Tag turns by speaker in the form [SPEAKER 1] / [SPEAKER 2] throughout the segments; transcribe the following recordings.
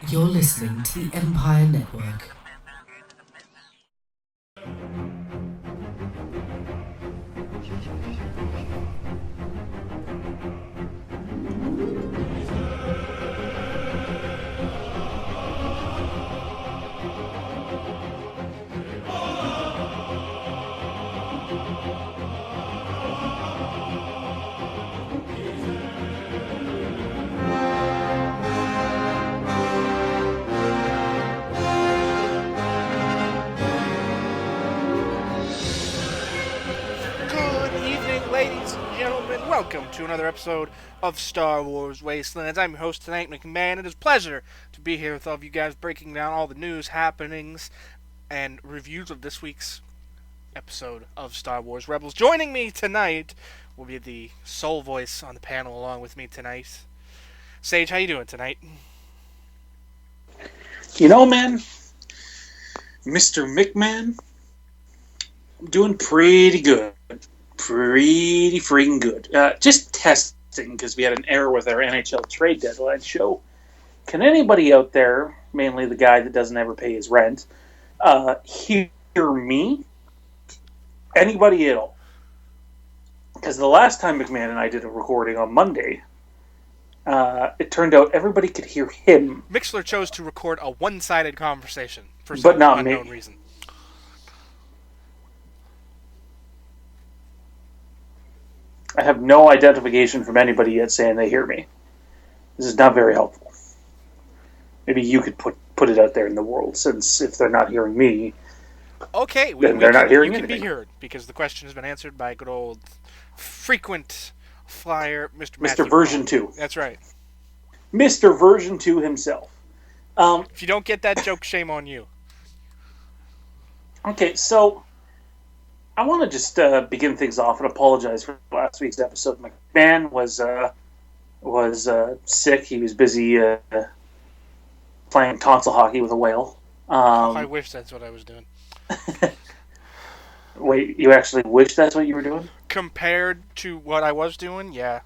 [SPEAKER 1] You're listening to the Empire Network.
[SPEAKER 2] Welcome to another episode of Star Wars Wastelands. I'm your host tonight, McMahon. It is a pleasure to be here with all of you guys, breaking down all the news, happenings, and reviews of this week's episode of Star Wars Rebels. Joining me tonight will be the sole voice on the panel along with me tonight. Sage, how you doing tonight?
[SPEAKER 3] You know, man, Mr. McMahon, I'm doing pretty good. Pretty freaking good. Just testing, because we had an error with our NHL trade deadline show. Can anybody out there, mainly the guy that doesn't ever pay his rent, hear me? Anybody at all? Because the last time McMahon and I did a recording on Monday, it turned out everybody could hear him.
[SPEAKER 2] Mixler chose to record a one-sided conversation for
[SPEAKER 3] But
[SPEAKER 2] some
[SPEAKER 3] not
[SPEAKER 2] unknown
[SPEAKER 3] me.
[SPEAKER 2] reason.
[SPEAKER 3] I have no identification from anybody yet saying they hear me. This is not very helpful. Maybe you could put it out there in the world, since if they're not hearing me,
[SPEAKER 2] Okay,
[SPEAKER 3] then they're not hearing
[SPEAKER 2] you can
[SPEAKER 3] anything.
[SPEAKER 2] be heard, because the question has been answered by good old frequent flyer, Mr.
[SPEAKER 3] Mr.
[SPEAKER 2] Matthew
[SPEAKER 3] Version
[SPEAKER 2] Cole.
[SPEAKER 3] 2.
[SPEAKER 2] That's right.
[SPEAKER 3] Mr. Version 2 himself.
[SPEAKER 2] If you don't get that joke, shame on you.
[SPEAKER 3] Okay, so I want to just begin things off and apologize for last week's episode. McMahon was sick. He was busy playing console hockey with a whale.
[SPEAKER 2] I wish that's what I was doing.
[SPEAKER 3] Wait, you actually wish that's what you were doing?
[SPEAKER 2] Compared to what I was doing, yeah.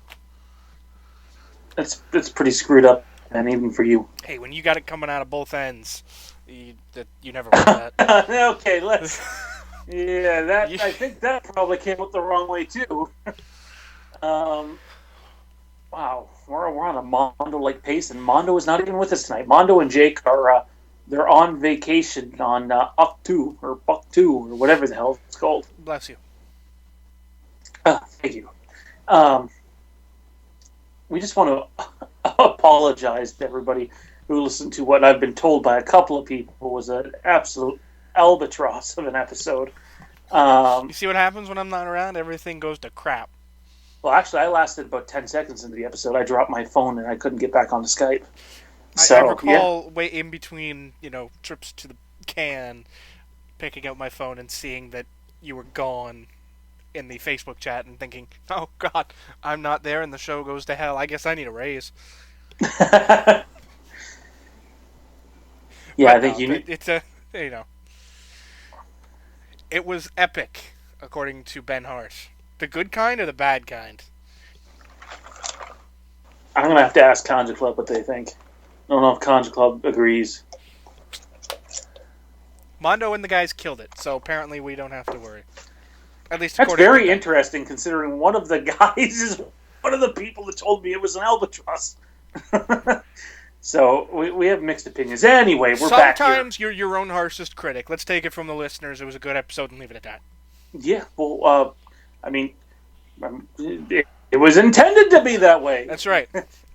[SPEAKER 3] It's pretty screwed up, and even for you.
[SPEAKER 2] Hey, when you got it coming out of both ends, you never want that.
[SPEAKER 3] Okay, let's. Yeah, that I think that probably came out the wrong way too. Wow, we're on a Mondo-like pace, and Mondo is not even with us tonight. Mondo and Jake are they're on vacation on Uktu or Buktu or whatever the hell it's called.
[SPEAKER 2] Bless you.
[SPEAKER 3] Thank you. We just want to apologize to everybody who listened to what I've been told by a couple of people was an absolute albatross of an episode.
[SPEAKER 2] You see what happens when I'm not around? Everything goes to crap.
[SPEAKER 3] Well, actually, I lasted about 10 seconds into the episode. I dropped my phone and I couldn't get back onto Skype.
[SPEAKER 2] I recall way in between, trips to the can, picking up my phone and seeing that you were gone in the Facebook chat and thinking, oh God, I'm not there and the show goes to hell. I guess I need a raise.
[SPEAKER 3] Yeah,
[SPEAKER 2] But
[SPEAKER 3] I think
[SPEAKER 2] no, it's it was epic, according to Ben Harsh. The good kind or the bad kind?
[SPEAKER 3] I'm going to have to ask Conja Club what they think. I don't know if Conja Club agrees.
[SPEAKER 2] Mondo and the guys killed it, so apparently we don't have to worry. At least
[SPEAKER 3] That's
[SPEAKER 2] according
[SPEAKER 3] very
[SPEAKER 2] to
[SPEAKER 3] interesting, considering one of the guys is one of the people that told me it was an albatross. So we have mixed opinions. Anyway, we're back here.
[SPEAKER 2] Sometimes you're your own harshest critic. Let's take it from the listeners. It was a good episode and leave it at that.
[SPEAKER 3] Yeah, well, I mean, it was intended to be that way.
[SPEAKER 2] That's right.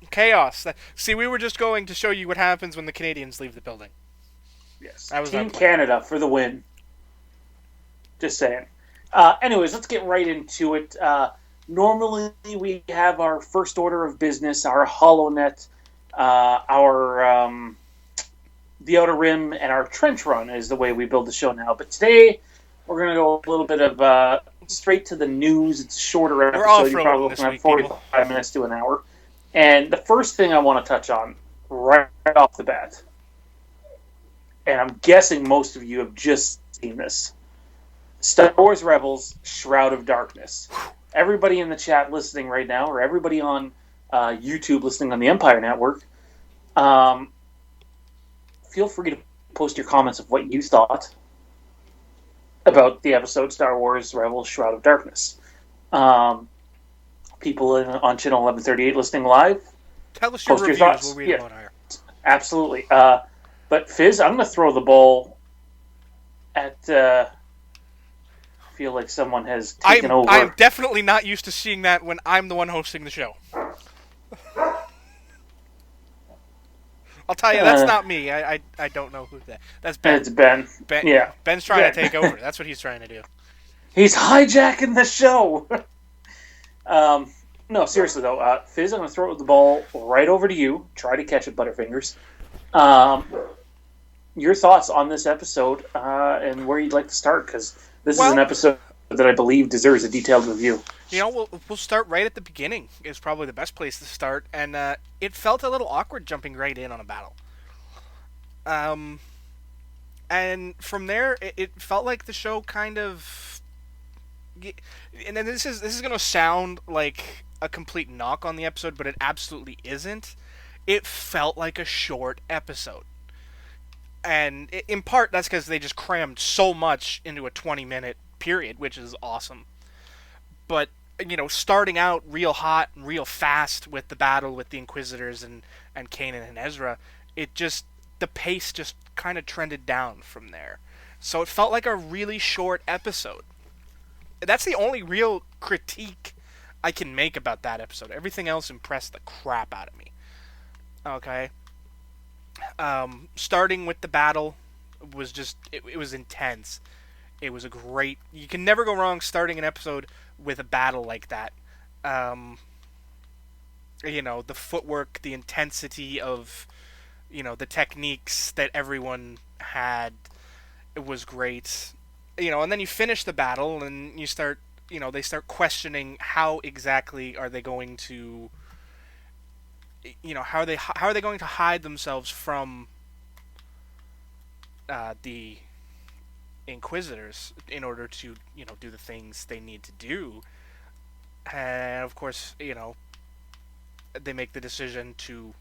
[SPEAKER 2] Chaos. See, we were just going to show you what happens when the Canadians leave the building.
[SPEAKER 3] Yes.
[SPEAKER 2] That was
[SPEAKER 3] Team
[SPEAKER 2] our plan.
[SPEAKER 3] Canada for the win. Just saying. Anyways, let's get right into it. Normally, we have our first order of business, our HoloNet, the Outer Rim, and our Trench Run is the way we build the show now. But today, we're going to go a little bit of straight to the news. It's a shorter episode.
[SPEAKER 2] We're all
[SPEAKER 3] You're probably
[SPEAKER 2] this
[SPEAKER 3] looking at
[SPEAKER 2] week,
[SPEAKER 3] 45 minutes to an hour. And the first thing I want to touch on right off the bat, and I'm guessing most of you have just seen this, Star Wars Rebels, Shroud of Darkness. Everybody in the chat listening right now, or everybody on YouTube listening on the Empire Network, feel free to post your comments of what you thought about the episode Star Wars Rebels Shroud of Darkness. People on channel 1138 listening live,
[SPEAKER 2] Tell us your
[SPEAKER 3] post
[SPEAKER 2] reviews.
[SPEAKER 3] your thoughts.
[SPEAKER 2] We'll read them on air.
[SPEAKER 3] Absolutely. But Fizz, I'm going to throw the ball at... I feel like someone has taken over.
[SPEAKER 2] I am definitely not used to seeing that when I'm the one hosting the show. I'll tell you, that's not me. I don't know who that. That's Ben.
[SPEAKER 3] It's Ben. Yeah.
[SPEAKER 2] Ben's trying to take over. That's what he's trying to do.
[SPEAKER 3] He's hijacking the show. No, seriously though, Fizz, I'm going to throw the ball right over to you. Try to catch it, Butterfingers. Your thoughts on this episode and where you'd like to start, because this is an episode that I believe deserves a detailed review.
[SPEAKER 2] You know, we'll start right at the beginning. Is probably the best place to start, and it felt a little awkward jumping right in on a battle. And from there, it felt like the show kind of. And then this is going to sound like a complete knock on the episode, but it absolutely isn't. It felt like a short episode. And in part, that's because they just crammed so much into a 20-minute period, which is awesome. But, you know, starting out real hot and real fast with the battle with the Inquisitors and Kanan and Ezra, the pace just kind of trended down from there. So it felt like a really short episode. That's the only real critique I can make about that episode. Everything else impressed the crap out of me. Okay. Starting with the battle was just, it was intense. It was a great, you can never go wrong starting an episode with a battle like that. You know, the footwork, the intensity of, you know, the techniques that everyone had, it was great. You know, and then you finish the battle and you start, you know, they start questioning how exactly are they going to, you know, how are they going to hide themselves from the Inquisitors in order to, you know, do the things they need to do. And of course, you know, they make the decision to,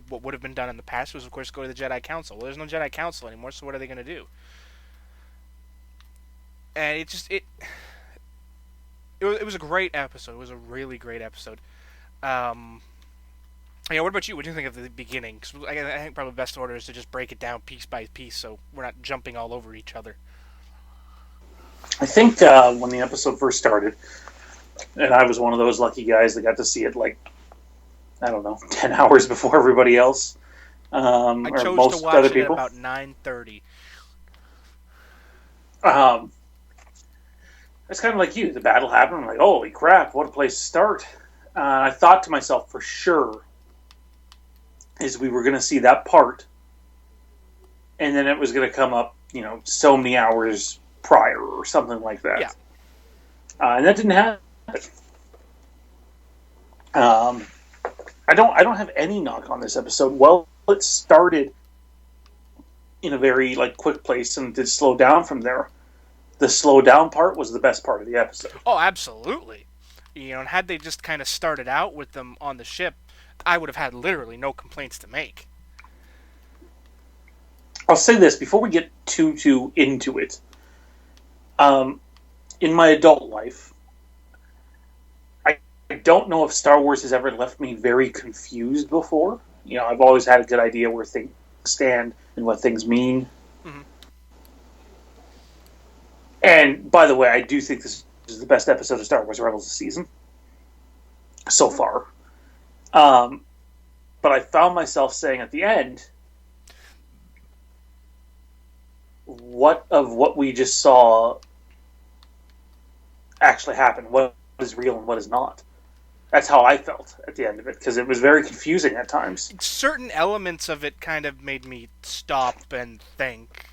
[SPEAKER 2] what would have been done in the past was, of course, go to the Jedi Council. Well, there's no Jedi Council anymore, so what are they going to do? And it was a great episode. It was a really great episode. Yeah, what about you? What do you think of the beginning? Because I think probably the best order is to just break it down piece by piece, so we're not jumping all over each other.
[SPEAKER 3] I think when the episode first started, and I was one of those lucky guys that got to see it, like, I don't know, 10 hours before everybody else.
[SPEAKER 2] I chose to watch it at about 9:30.
[SPEAKER 3] It's kind of like you. The battle happened. I'm like, holy crap, what a place to start. I thought to myself, for sure, is we were going to see that part, and then it was going to come up, you know, so many hours prior or something like that.
[SPEAKER 2] Yeah.
[SPEAKER 3] And that didn't happen. I don't have any knock on this episode. Well, it started in a very quick place and did slow down from there. The slow down part was the best part of the episode.
[SPEAKER 2] Oh, absolutely. You know, and had they just kind of started out with them on the ship, I would have had literally no complaints to make.
[SPEAKER 3] I'll say this before we get too into it. In my adult life, I don't know if Star Wars has ever left me very confused before. You know, I've always had a good idea where things stand and what things mean.
[SPEAKER 2] Mm-hmm.
[SPEAKER 3] And, by the way, I do think this is the best episode of Star Wars Rebels this season. So far. But I found myself saying at the end, what we just saw actually happened? What is real and what is not? That's how I felt at the end of it, because it was very confusing at times.
[SPEAKER 2] Certain elements of it kind of made me stop and think.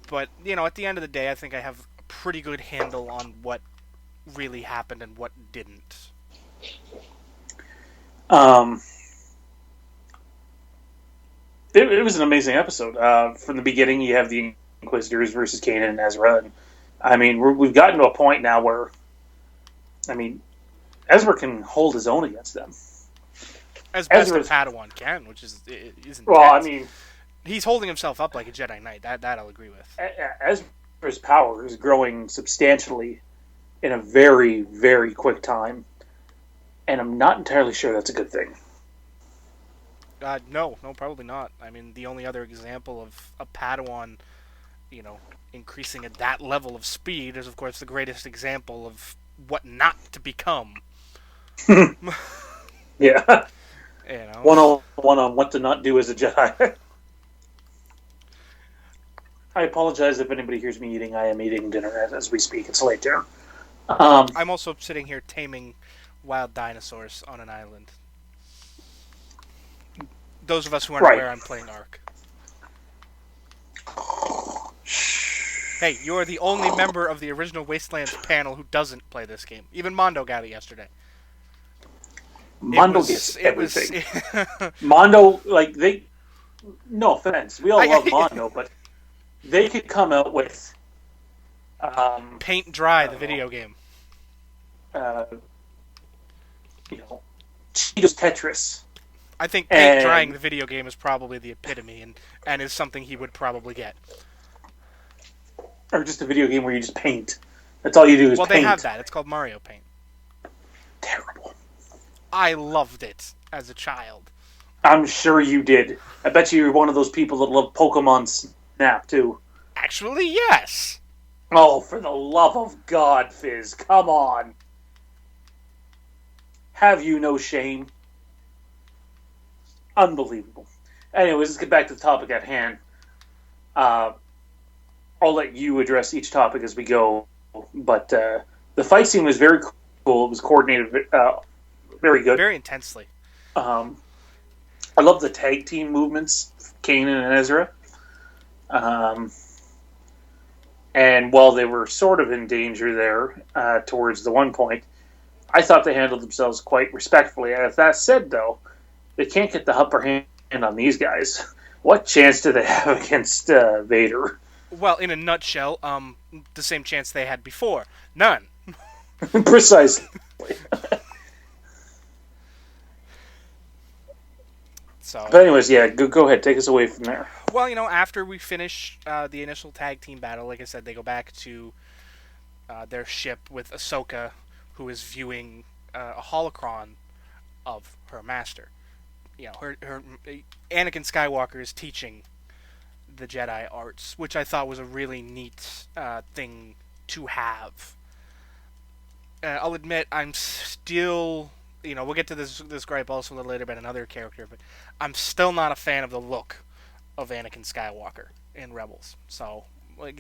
[SPEAKER 2] But, you know, at the end of the day, I think I have a pretty good handle on what really happened and what didn't.
[SPEAKER 3] It was an amazing episode. From the beginning, you have the Inquisitors versus Kanan and Ezra. And, I mean, we've gotten to a point now where, I mean, Ezra can hold his own against them.
[SPEAKER 2] As best a Padawan can, which is intense.
[SPEAKER 3] Well, I mean,
[SPEAKER 2] He's holding himself up like a Jedi Knight. That I'll agree with.
[SPEAKER 3] Ezra's power is growing substantially in a very, very quick time, and I'm not entirely sure that's a good thing.
[SPEAKER 2] No, probably not. I mean, the only other example of a Padawan, increasing at that level of speed is, of course, the greatest example of what not to become.
[SPEAKER 3] Yeah. 101 on what to not do as a Jedi. I apologize if anybody hears me eating. I am eating dinner as we speak. It's late there.
[SPEAKER 2] I'm also sitting here taming wild dinosaurs on an island. Those of us who aren't aware, I'm playing Ark. Hey, you're the only member of the original Wastelands panel who doesn't play this game. Even Mondo got it yesterday.
[SPEAKER 3] Mondo gets everything. Mondo, no offense, we all love Mondo, but they could come out with
[SPEAKER 2] Paint Dry, the video game.
[SPEAKER 3] Cheetos Tetris.
[SPEAKER 2] I think paint drying the video game is probably the epitome, and is something he would probably get.
[SPEAKER 3] Or just a video game where you just paint. That's all you do is paint.
[SPEAKER 2] Well, they have that. It's called Mario Paint.
[SPEAKER 3] Terrible.
[SPEAKER 2] I loved it as a child.
[SPEAKER 3] I'm sure you did. I bet you were one of those people that love Pokemon Snap, too.
[SPEAKER 2] Actually, yes.
[SPEAKER 3] Oh, for the love of God, Fizz. Come on. Have you no shame? Unbelievable. Anyways, let's get back to the topic at hand. I'll let you address each topic as we go. But the fight scene was very cool. It was coordinated very good.
[SPEAKER 2] Very intensely.
[SPEAKER 3] I love the tag team movements, Kanan and Ezra. And while they were sort of in danger there towards the one point, I thought they handled themselves quite respectfully. As that said, though, they can't get the upper hand on these guys. What chance do they have against Vader?
[SPEAKER 2] Well, in a nutshell, the same chance they had before. None.
[SPEAKER 3] Precisely. But anyways, yeah, go ahead. Take us away from there.
[SPEAKER 2] Well, after we finish the initial tag team battle, like I said, they go back to their ship with Ahsoka, who is viewing a holocron of her master. Her Anakin Skywalker is teaching the Jedi arts, which I thought was a really neat thing to have. I'll admit, I'm still, we'll get to this gripe also a little later about another character, but I'm still not a fan of the look of Anakin Skywalker in Rebels. So,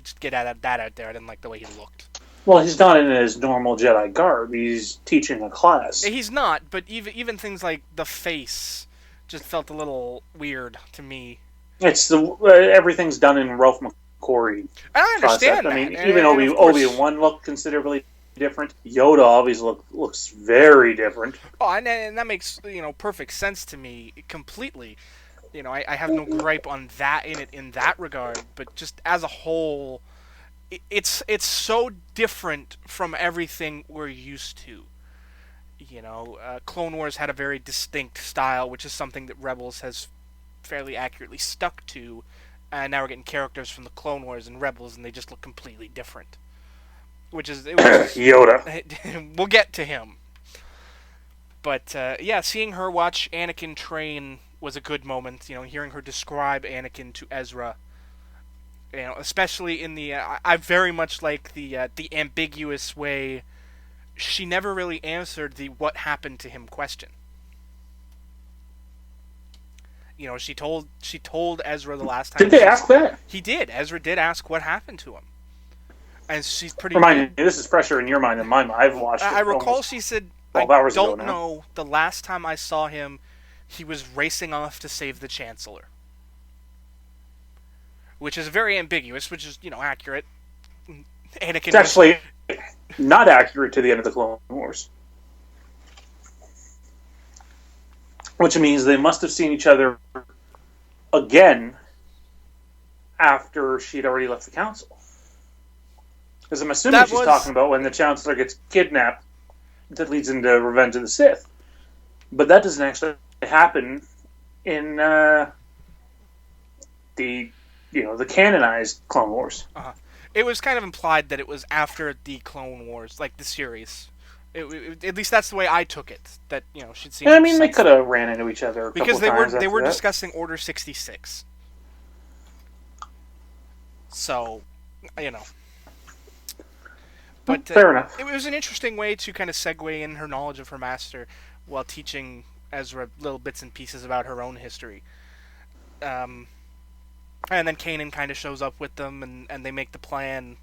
[SPEAKER 2] just get that out there. I didn't like the way he looked.
[SPEAKER 3] Well, he's not in his normal Jedi garb. He's teaching a class.
[SPEAKER 2] He's not, but even things like the face just felt a little weird to me.
[SPEAKER 3] It's everything's done in Ralph McQuarrie.
[SPEAKER 2] I understand
[SPEAKER 3] that.
[SPEAKER 2] I
[SPEAKER 3] mean, even Obi-Wan looked considerably different. Yoda obviously looks very different.
[SPEAKER 2] Oh, and that makes perfect sense to me completely. I have no gripe on that in that regard, but just as a whole, it's so different from everything we're used to. Clone Wars had a very distinct style, which is something that Rebels has fairly accurately stuck to, and now we're getting characters from the Clone Wars and Rebels, and they just look completely different. Which is
[SPEAKER 3] Yoda.
[SPEAKER 2] We'll get to him, but seeing her watch Anakin train was a good moment. Hearing her describe Anakin to Ezra, especially in the I very much like the ambiguous way she never really answered the "what happened to him" question. She told Ezra the last time.
[SPEAKER 3] Did they ask that?
[SPEAKER 2] He did. Ezra did ask what happened to him, and she's pretty.
[SPEAKER 3] Remind me, this is fresher in your mind than my mind. I've watched it.
[SPEAKER 2] I recall she said, "I don't know. The last time I saw him, he was racing off to save the Chancellor," which is very ambiguous. Which is accurate. Anakin.
[SPEAKER 3] It's actually not accurate to the end of the Clone Wars. Which means they must have seen each other again after she'd already left the council. Because I'm assuming she's talking about when the Chancellor gets kidnapped that leads into Revenge of the Sith. But that doesn't actually happen in the the canonized Clone Wars.
[SPEAKER 2] It was kind of implied that it was after the Clone Wars, like the series. At least that's the way I took it. That she'd seen.
[SPEAKER 3] I mean, they could have ran into each other
[SPEAKER 2] because they were discussing Order 66. So, But
[SPEAKER 3] fair enough.
[SPEAKER 2] It was an interesting way to kind of segue in her knowledge of her master while teaching Ezra little bits and pieces about her own history. And then Kanan kind of shows up with them, and they make the plan.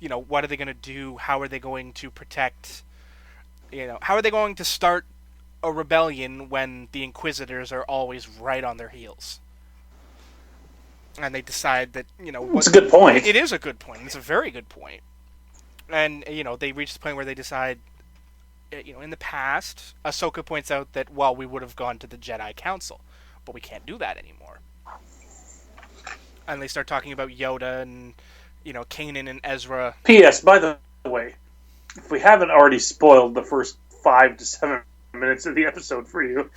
[SPEAKER 2] What are they going to do? How are they going to protect? How are they going to start a rebellion when the Inquisitors are always right on their heels? And they decide that,
[SPEAKER 3] it's a good point.
[SPEAKER 2] It is a good point. It's a very good point. And, they reach the point where they decide, in the past, Ahsoka points out that, well, we would have gone to the Jedi Council, but we can't do that anymore. And they start talking about Yoda and, Kanan and Ezra.
[SPEAKER 3] P.S. By the way, if we haven't already spoiled the first 5 to 7 minutes of the episode for you,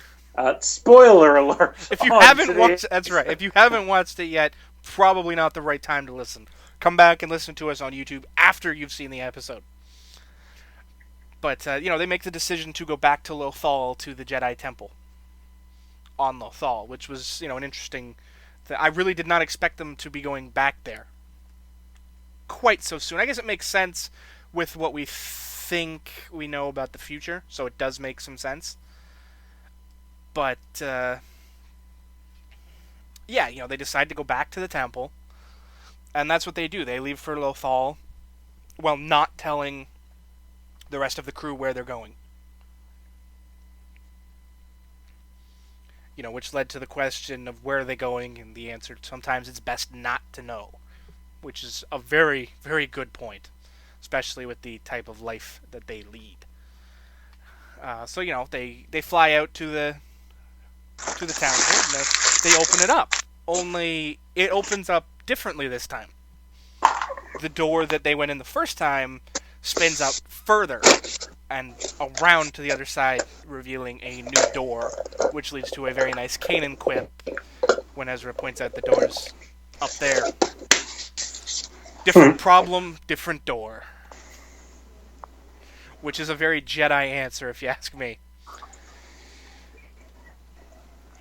[SPEAKER 3] spoiler alert.
[SPEAKER 2] If you haven't watched, that's right. If you haven't watched it yet, probably not the right time to listen. Come back and listen to us on YouTube after you've seen the episode. But they make the decision to go back to Lothal, to the Jedi Temple on Lothal, which was an interesting. I really did not expect them to be going back there quite so soon. I guess it makes sense with what we think we know about the future, so it does make some sense. But, they decide to go back to the temple, and that's what they do. They leave for Lothal, while not telling the rest of the crew where they're going. Which led to the question of where are they going, and the answer, sometimes it's best not to know, which is a very, very good point, especially with the type of life that they lead. They fly out to the temple, and they open it up. Only it opens up differently this time. The door that they went in the first time spins up further and around to the other side, revealing a new door, which leads to a very nice Kanan quip when Ezra points out the door's up there. Different problem, different door. Which is a very Jedi answer, if you ask me.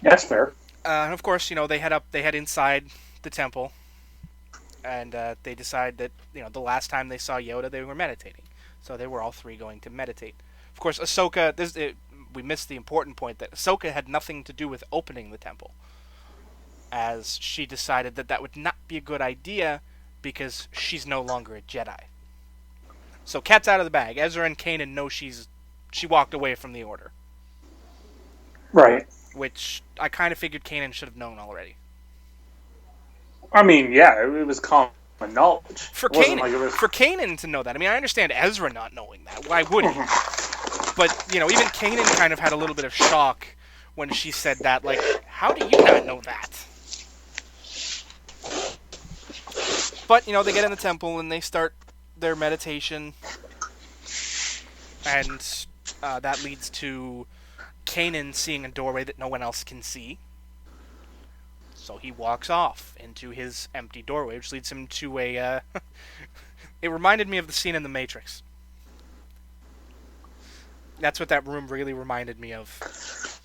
[SPEAKER 3] That's fair.
[SPEAKER 2] And of course, they head inside the temple, and they decide that, the last time they saw Yoda, they were meditating. So they were all three going to meditate. Of course, Ahsoka, we missed the important point that Ahsoka had nothing to do with opening the temple, as she decided that would not be a good idea because she's no longer a Jedi. So cat's out of the bag. Ezra and Kanan know she walked away from the Order.
[SPEAKER 3] Right.
[SPEAKER 2] Which I kind of figured Kanan should have known already.
[SPEAKER 3] I mean, yeah, it was common knowledge.
[SPEAKER 2] For Kanan to know that. I mean, I understand Ezra not knowing that. Why would he? But, even Kanan kind of had a little bit of shock when she said that. Like, how do you not know that? But, they get in the temple and they start their meditation. And that leads to Kanan seeing a doorway that no one else can see. So he walks off into his empty doorway, which leads him to a... It reminded me of the scene in The Matrix. That's what that room really reminded me of.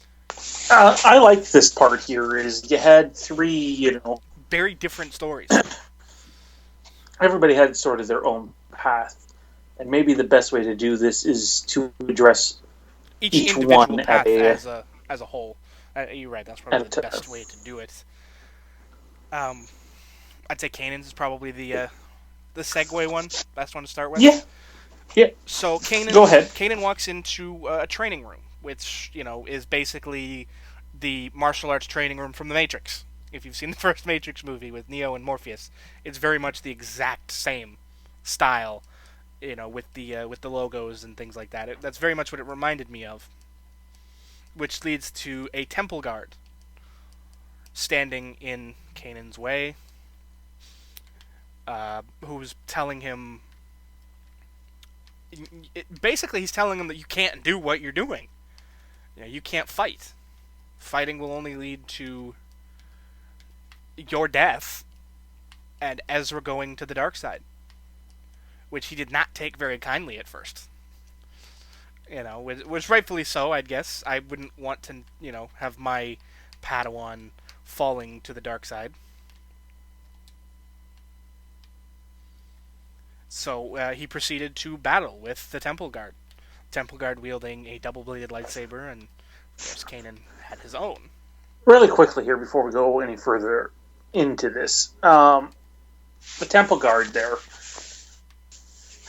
[SPEAKER 3] I like this part here, is you had three,
[SPEAKER 2] very different stories.
[SPEAKER 3] Everybody had sort of their own path. And maybe the best way to do this is to address each
[SPEAKER 2] individual
[SPEAKER 3] one
[SPEAKER 2] path as a whole. You're right, that's probably the best way to do it. I'd say Kanan's is probably the segue one, best one to start with.
[SPEAKER 3] Yeah.
[SPEAKER 2] So Kanan,
[SPEAKER 3] go ahead.
[SPEAKER 2] Kanan walks into a training room, which is basically the martial arts training room from The Matrix. If you've seen the first Matrix movie with Neo and Morpheus, it's very much the exact same style, with the logos and things like that. That's very much what it reminded me of. Which leads to a temple guard standing in Kanan's way, who's telling him... Basically, he's telling him that you can't do what you're doing. You can't fight. Fighting will only lead to, your death and Ezra going to the dark side, which he did not take very kindly at first. Which rightfully so, I guess. I wouldn't want to, have my Padawan falling to the dark side. So he proceeded to battle with the Temple Guard. Temple Guard wielding a double-bladed lightsaber, and of course Kanan had his own.
[SPEAKER 3] Really quickly here, before we go any further into this, the Temple Guard there,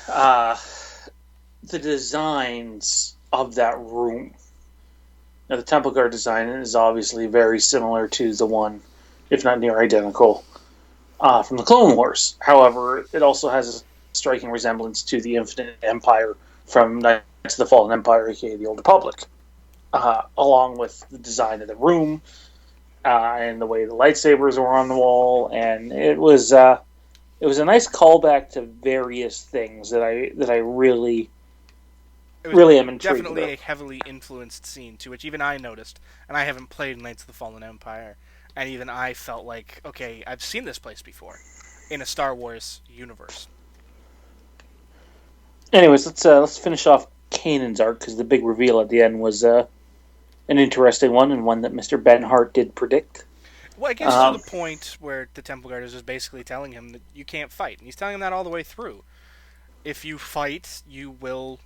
[SPEAKER 3] the designs of that room. Now, the Temple Guard design is obviously very similar to the one, if not near identical, from the Clone Wars. However, it also has a striking resemblance to the Infinite Empire from Knights of the Fallen Empire, aka the Old Republic, along with the design of the room and the way the lightsabers were on the wall, and it was a nice callback to various things that I really am intrigued.
[SPEAKER 2] Definitely
[SPEAKER 3] about.
[SPEAKER 2] A heavily influenced scene to which even I noticed, and I haven't played Knights of the Fallen Empire, and even I felt like, okay, I've seen this place before in a Star Wars universe.
[SPEAKER 3] Anyways, let's finish off Kanan's arc, because the big reveal at the end was an interesting one, and one that Mr. Benhart did predict.
[SPEAKER 2] Well, I guess to the point where the Temple Guard is just basically telling him that you can't fight, and he's telling him that all the way through. If you fight, you will,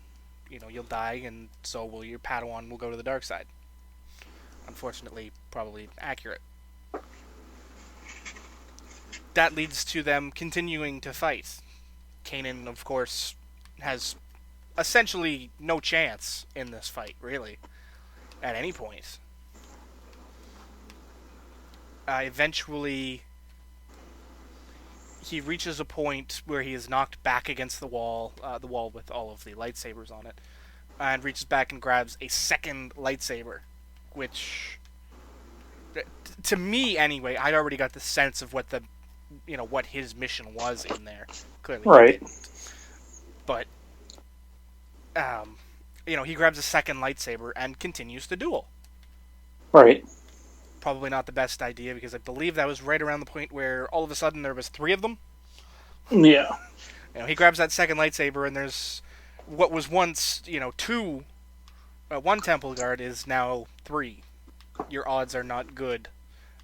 [SPEAKER 2] you'll die, and so will your Padawan will go to the dark side. Unfortunately, probably accurate. That leads to them continuing to fight. Kanan, of course, has essentially no chance in this fight, really, at any point. Eventually, he reaches a point where he is knocked back against the wall with all of the lightsabers on it, and reaches back and grabs a second lightsaber, which, to me anyway, I'd already got the sense of what what his mission was in there. Clearly,
[SPEAKER 3] right.
[SPEAKER 2] He didn't. But, he grabs a second lightsaber and continues the duel.
[SPEAKER 3] Right.
[SPEAKER 2] Probably not the best idea, because I believe that was right around the point where all of a sudden there was 3 of them.
[SPEAKER 3] Yeah.
[SPEAKER 2] He grabs that second lightsaber, and there's what was once, 2. 1 Temple Guard is now 3. Your odds are not good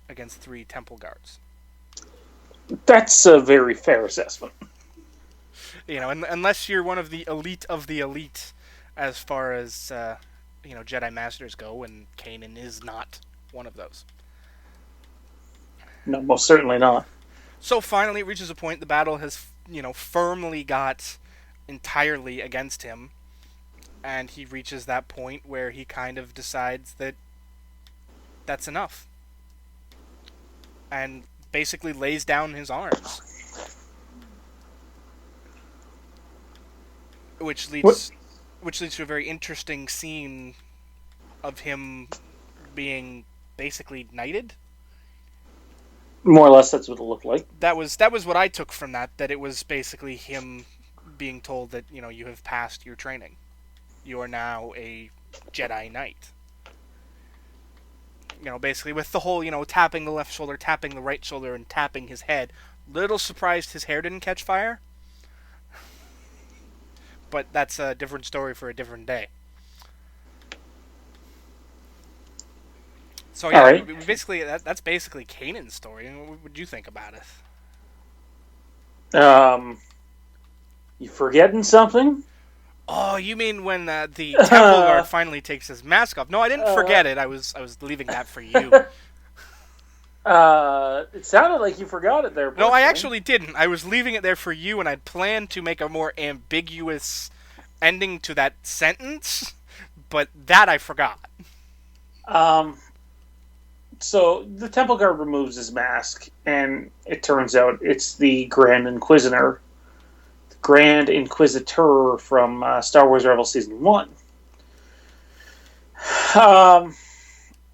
[SPEAKER 2] against 3 Temple Guards.
[SPEAKER 3] That's a very fair assessment.
[SPEAKER 2] Unless you're one of the elite, as far as Jedi Masters go, and Kanan is not one of those.
[SPEAKER 3] No, most certainly not.
[SPEAKER 2] So finally, it reaches a point the battle has firmly got entirely against him, and he reaches that point where he kind of decides that that's enough, and basically lays down his arms. Which leads to a very interesting scene of him being basically knighted.
[SPEAKER 3] More or less, that's what it looked like.
[SPEAKER 2] That was what I took from that it was basically him being told that, you have passed your training. You are now a Jedi Knight. Basically with the whole, tapping the left shoulder, tapping the right shoulder, and tapping his head. Little surprised his hair didn't catch fire. But that's a different story for a different day. So yeah,
[SPEAKER 3] right.
[SPEAKER 2] Basically that's basically Kanan's story. What would you think about it?
[SPEAKER 3] You forgetting something?
[SPEAKER 2] Oh, you mean when the Temple Guard finally takes his mask off? No, I didn't forget it. I was leaving that for you.
[SPEAKER 3] It sounded like you forgot it there.
[SPEAKER 2] No, I actually didn't. I was leaving it there for you, and I'd planned to make a more ambiguous ending to that sentence, but that I forgot.
[SPEAKER 3] So the Temple Guard removes his mask, and it turns out it's the Grand Inquisitor from Star Wars Rebels Season 1.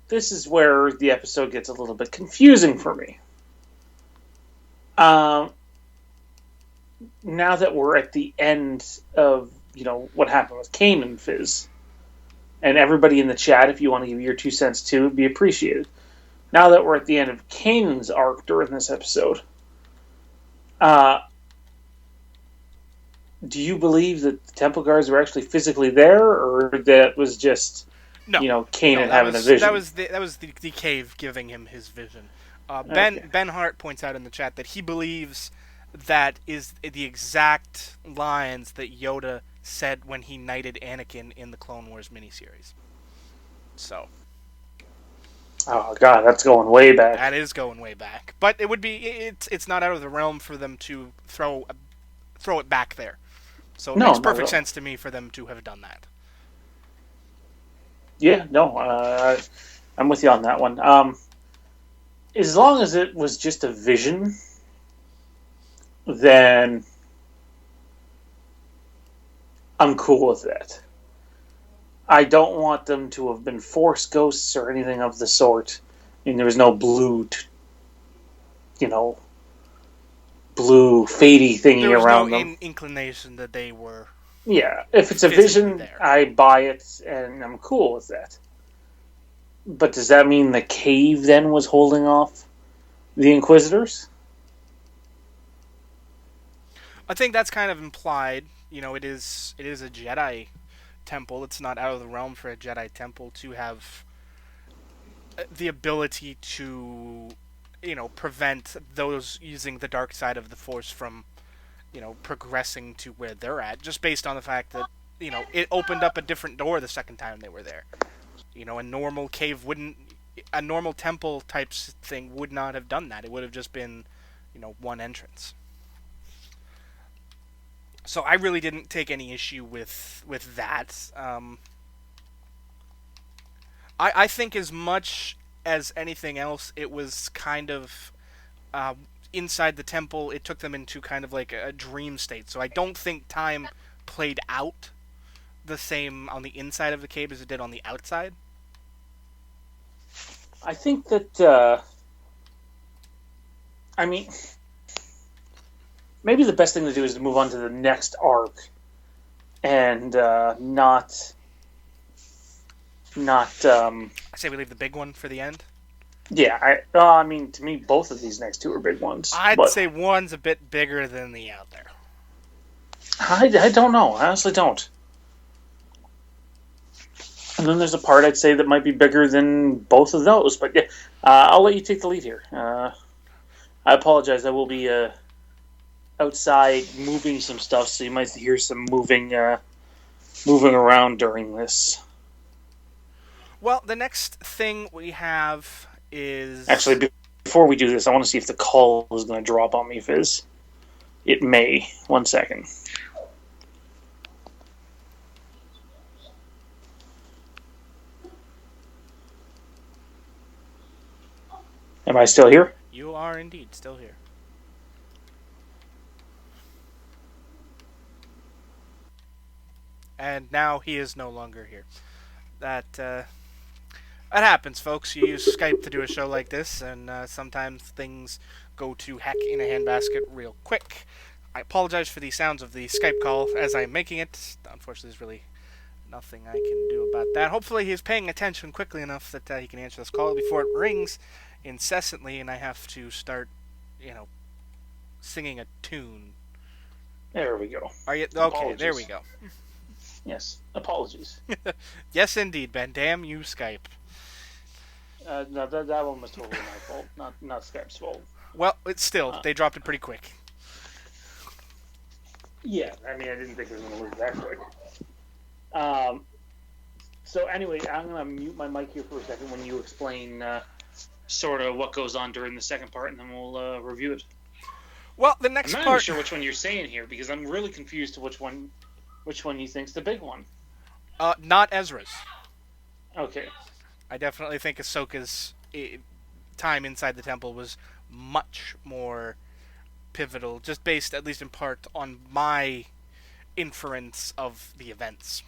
[SPEAKER 3] This is where the episode gets a little bit confusing for me. Now that we're at the end of, what happened with Kanan Fizz, and everybody in the chat, if you want to give your 2 cents too, it'd be appreciated. Now that we're at the end of Kanan's arc during this episode. Do you believe that the temple guards were actually physically there, or that was just
[SPEAKER 2] No,
[SPEAKER 3] Kanan
[SPEAKER 2] that
[SPEAKER 3] having
[SPEAKER 2] was
[SPEAKER 3] a vision?
[SPEAKER 2] that was the cave giving him his vision.
[SPEAKER 3] Okay.
[SPEAKER 2] Ben Hart points out in the chat that he believes that is the exact lines that Yoda said when he knighted Anakin in the Clone Wars miniseries. So.
[SPEAKER 3] Oh God, that's going way back.
[SPEAKER 2] That is going way back, but it would be it's not out of the realm for them to throw it back there. So it makes perfect sense to me for them to have done that.
[SPEAKER 3] Yeah, no, I'm with you on that one. As long as it was just a vision, then I'm cool with that. I don't want them to have been Force ghosts or anything of the sort. I mean, there was no blue fadey thingy
[SPEAKER 2] There was
[SPEAKER 3] around
[SPEAKER 2] no
[SPEAKER 3] them.
[SPEAKER 2] inclination that they were.
[SPEAKER 3] Yeah, if it's a vision, there. I buy it, and I'm cool with that. But does that mean the cave then was holding off the Inquisitors?
[SPEAKER 2] I think that's kind of implied. It is a Jedi temple. It's not out of the realm for a Jedi temple to have the ability to, prevent those using the dark side of the Force from, progressing to where they're at, just based on the fact that, it opened up a different door the second time they were there. A normal cave a normal temple type thing would not have done that. It would have just been, one entrance. So I really didn't take any issue with that. I think as much as anything else, it was kind of inside the temple. It took them into kind of like a dream state. So I don't think time played out the same on the inside of the cave as it did on the outside.
[SPEAKER 3] I think that, maybe the best thing to do is to move on to the next arc and not. I
[SPEAKER 2] say we leave the big one for the end.
[SPEAKER 3] Yeah, to me, both of these next two are big ones.
[SPEAKER 2] I'd say one's a bit bigger than the other.
[SPEAKER 3] I don't know. I honestly don't. And then there's a part I'd say that might be bigger than both of those. But yeah, I'll let you take the lead here. I apologize. I will be outside moving some stuff, so you might hear some moving around during this.
[SPEAKER 2] Well, the next thing we have is...
[SPEAKER 3] Actually, before we do this, I want to see if the call is going to drop on me, Fizz. It may. 1 second. Am I still here?
[SPEAKER 2] You are indeed still here. And now he is no longer here. That happens, folks. You use Skype to do a show like this, and sometimes things go to heck in a handbasket real quick. I apologize for the sounds of the Skype call as I'm making it. Unfortunately, there's really nothing I can do about that. Hopefully, he's paying attention quickly enough that he can answer this call before it rings incessantly, and I have to start, singing a tune.
[SPEAKER 3] There we go.
[SPEAKER 2] Are you okay? Apologies. There we go.
[SPEAKER 3] Yes, apologies.
[SPEAKER 2] Yes, indeed, Ben. Damn you, Skype.
[SPEAKER 3] No, that one was totally my fault, not Skype's fault.
[SPEAKER 2] Well, it's still they dropped it pretty quick.
[SPEAKER 3] Yeah, I didn't think it was going to lose that quick. So anyway, I'm going to mute my mic here for a second when you explain sort of what goes on during the second part, and then we'll review it.
[SPEAKER 2] Well, the next part...
[SPEAKER 3] I'm not even sure which one you're saying here, because I'm really confused to which one you think's the big one.
[SPEAKER 2] Not Ezra's.
[SPEAKER 3] Okay.
[SPEAKER 2] I definitely think Ahsoka's time inside the temple was much more pivotal, just based, at least in part, on my inference of the events.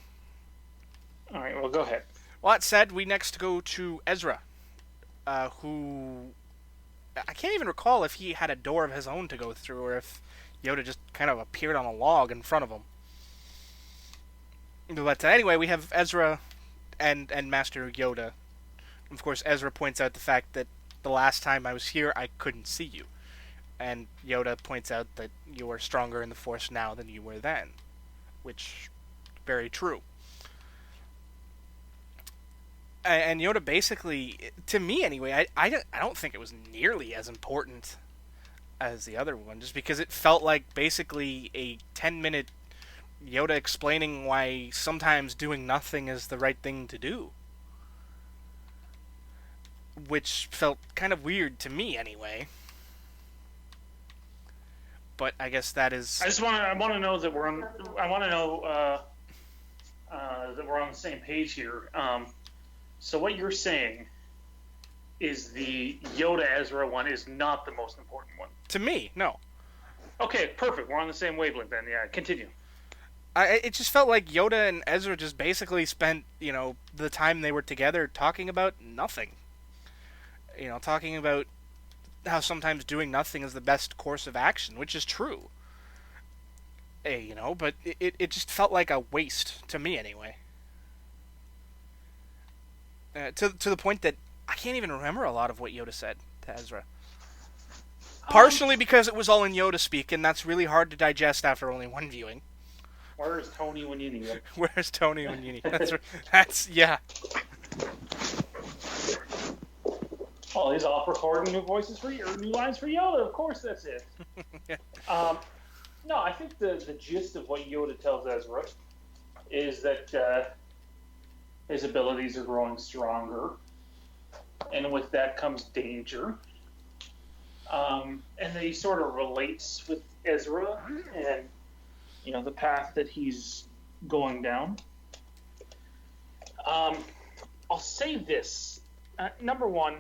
[SPEAKER 3] All right, well, go ahead.
[SPEAKER 2] Well, that said, we next go to Ezra, who... I can't even recall if he had a door of his own to go through, or if Yoda just kind of appeared on a log in front of him. But anyway, we have Ezra and Master Yoda. Of course, Ezra points out the fact that the last time I was here, I couldn't see you. And Yoda points out that you are stronger in the Force now than you were then, which very true. And Yoda basically, to me anyway, I don't think it was nearly as important as the other one, just because it felt like basically a 10-minute Yoda explaining why sometimes doing nothing is the right thing to do. Which felt kind of weird to me anyway. But I guess that is...
[SPEAKER 3] I want to know that we're on... I want to know that we're on the same page here. So what you're saying is the Yoda-Ezra one is not the most important one.
[SPEAKER 2] To me, no.
[SPEAKER 3] Okay, perfect. We're on the same wavelength then. Yeah, continue.
[SPEAKER 2] It just felt like Yoda and Ezra just basically spent, the time they were together talking about nothing. Talking about how sometimes doing nothing is the best course of action, which is true. But it just felt like a waste, to me anyway. To the point that I can't even remember a lot of what Yoda said to Ezra. Partially because it was all in Yoda speak, and that's really hard to digest after only one viewing.
[SPEAKER 3] Where's Tony when you need him?
[SPEAKER 2] Where's Tony when you need him? That's yeah.
[SPEAKER 3] Oh, he's off recording new voices for you, or new lines for Yoda. Of course, that's it.
[SPEAKER 2] Yeah.
[SPEAKER 3] No, I think the gist of what Yoda tells Ezra is that his abilities are growing stronger, and with that comes danger. And that he sort of relates with Ezra and the path that he's going down. I'll say this. Number one,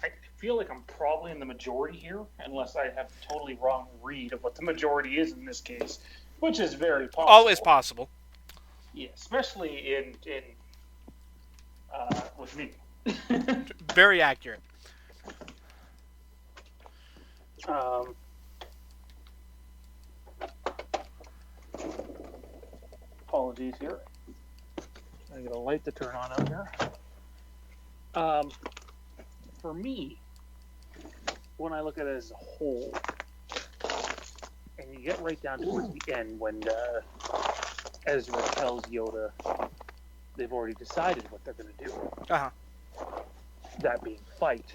[SPEAKER 3] I feel like I'm probably in the majority here, unless I have a totally wrong read of what the majority is in this case, which is very possible.
[SPEAKER 2] Always possible.
[SPEAKER 3] Yeah, especially in with me.
[SPEAKER 2] Very accurate.
[SPEAKER 3] Apologies here. I got a light to turn on out here. For me, when I look at it as a whole, and you get right down towards the end when Ezra tells Yoda they've already decided what they're going to do.
[SPEAKER 2] Uh-huh.
[SPEAKER 3] That being fight.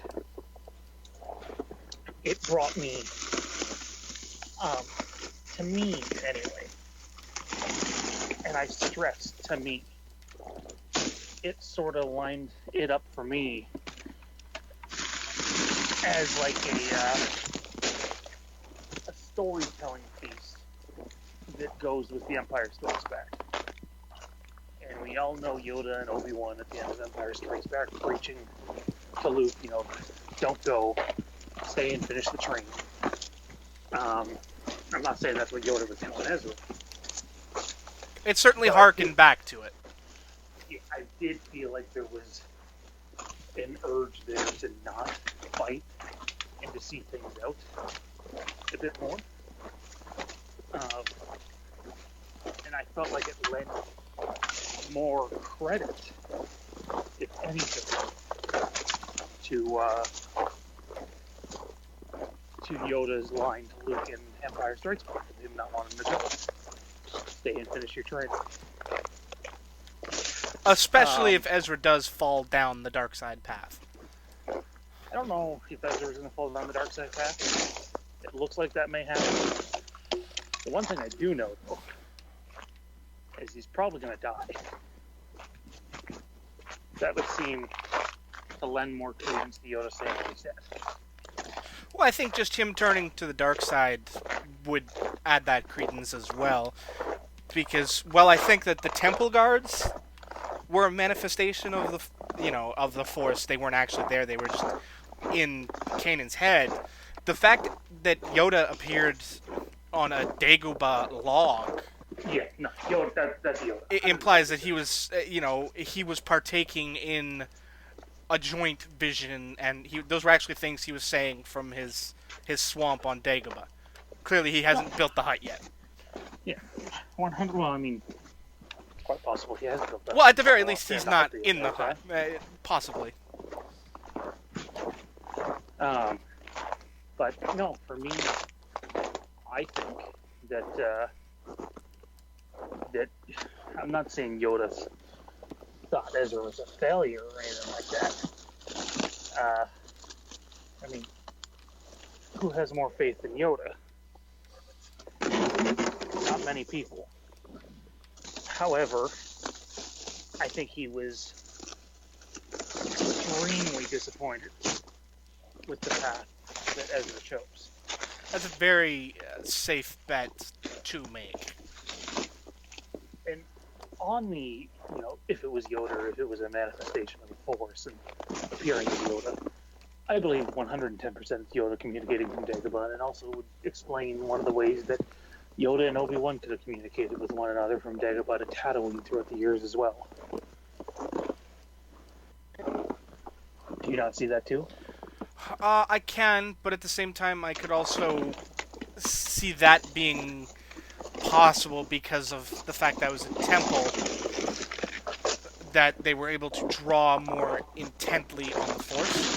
[SPEAKER 3] It brought me, to me anyway, and I stress to me, it sort of lined it up for me as like a storytelling piece that goes with The Empire Strikes Back. And we all know Yoda and Obi-Wan at the end of Empire Strikes Back preaching to Luke, don't go, stay and finish the train. I'm not saying that's what Yoda was telling Ezra.
[SPEAKER 2] It certainly harkened back to it.
[SPEAKER 3] Yeah, I did feel like there was an urge there to not fight and to see things out a bit more. And I felt like it lent more credit, if anything, to Yoda's line to Luke in Empire Strikes Back, and him not wanting to go. Stay and finish your training.
[SPEAKER 2] Especially if Ezra does fall down the dark side path.
[SPEAKER 3] I don't know if Ezra's going to fall down the dark side path. It looks like that may happen. The one thing I do know, though, is he's probably going to die. That would seem to lend more credence to Yoda saying what he said.
[SPEAKER 2] Well, I think just him turning to the dark side would add that credence as well. Because, I think that the Temple Guards were a manifestation of the Force. They weren't actually there. They were just in Kanan's head. The fact that Yoda appeared on a Dagobah log...
[SPEAKER 3] Yeah, no, Yoda, that's Yoda.
[SPEAKER 2] It implies that he was, he was partaking in a joint vision, and those were actually things he was saying from his swamp on Dagobah. Clearly, he hasn't built the hut yet.
[SPEAKER 3] Yeah, 100. Well, I mean, it's quite possible he has built that.
[SPEAKER 2] Well, at the very least, he's not in the hut. Possibly.
[SPEAKER 4] Um, but no, for me, I think that that I'm not saying Yoda thought Ezra was a failure or anything like that. I mean, who has more faith than Yoda? Not many people. However, I think he was extremely disappointed with the path that Ezra chose.
[SPEAKER 2] That's a very safe bet to make.
[SPEAKER 4] And on the, if it was Yoda or if it was a manifestation of the Force and appearing as Yoda, I believe 110% it's Yoda communicating from Dagobah, and also would explain one of the ways that Yoda and Obi-Wan could have communicated with one another from Dagobah to Tatooine throughout the years as well. Do you not see that too?
[SPEAKER 2] I can, but at the same time, I could also see that being possible because of the fact that it was a temple that they were able to draw more intently on the Force.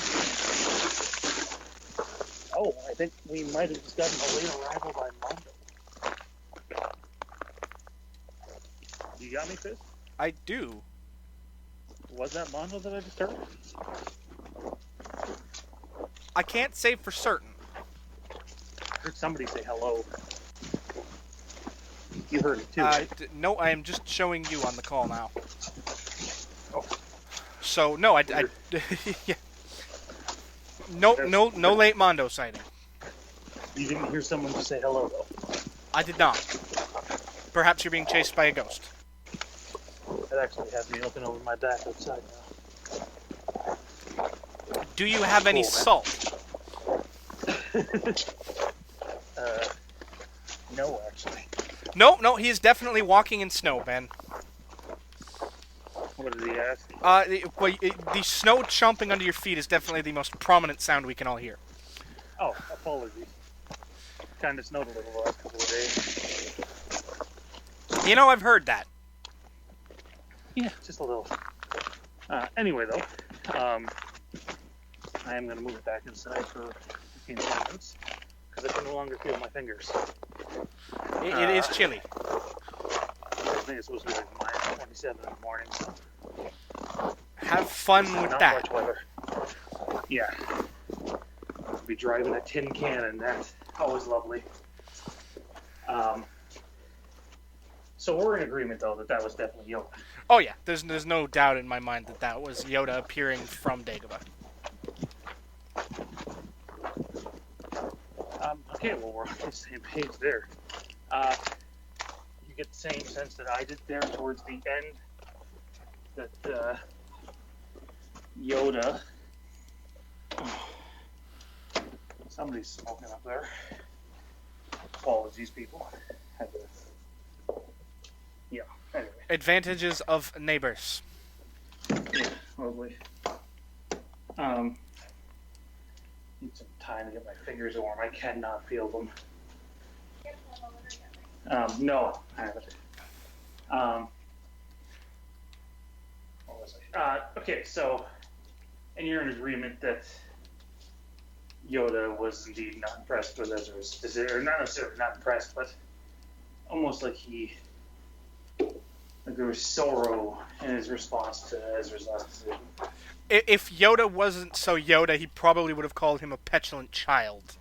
[SPEAKER 4] Oh, I think we might have just gotten a late arrival by Mondo. You got me, Fizz?
[SPEAKER 2] I do.
[SPEAKER 4] Was that Mondo that I just heard?
[SPEAKER 2] I can't say for certain.
[SPEAKER 4] I heard somebody say hello. You heard it too, right?
[SPEAKER 2] No, I am just showing you on the call now.
[SPEAKER 4] Oh.
[SPEAKER 2] So, no, yeah. No late Mondo sighting.
[SPEAKER 4] You didn't hear someone just say hello, though?
[SPEAKER 2] I did not. Perhaps you're being chased by a ghost.
[SPEAKER 4] That actually has me looking over my back outside now.
[SPEAKER 2] Do you have any salt?
[SPEAKER 4] No, actually.
[SPEAKER 2] No, he is definitely walking in snow, Ben.
[SPEAKER 4] What did he ask?
[SPEAKER 2] The snow chomping under your feet is definitely the most prominent sound we can all hear.
[SPEAKER 4] Oh, apologies. Kind of snowed a little the last couple of days.
[SPEAKER 2] I've heard that.
[SPEAKER 4] Yeah, just a little. Anyway, though, I am going to move it back inside for 15 minutes because I can no longer feel my fingers.
[SPEAKER 2] It is chilly.
[SPEAKER 4] I think it's supposed to be like minus 27 in the morning, so.
[SPEAKER 2] Have fun with
[SPEAKER 4] Not
[SPEAKER 2] that.
[SPEAKER 4] much weather. Yeah. I'll be driving a tin cannon. That's always lovely. So we're in agreement, though, that was definitely Yoda.
[SPEAKER 2] Oh yeah, there's no doubt in my mind that was Yoda appearing from Dagobah.
[SPEAKER 4] Okay, well, we're on the same page there. You get the same sense that I did there towards the end, that Yoda... Somebody's smoking up there. Apologies, people. Yeah, anyway.
[SPEAKER 2] Advantages of neighbors.
[SPEAKER 4] Yeah, lovely. Need some time to get my fingers warm. I cannot feel them. No, I haven't. What was I? Okay, so, and you're in agreement that Yoda was indeed not impressed with Ezra's decision, or not necessarily not impressed, but almost like there was sorrow in his response to Ezra's last decision.
[SPEAKER 2] If Yoda wasn't so Yoda, he probably would have called him a petulant child.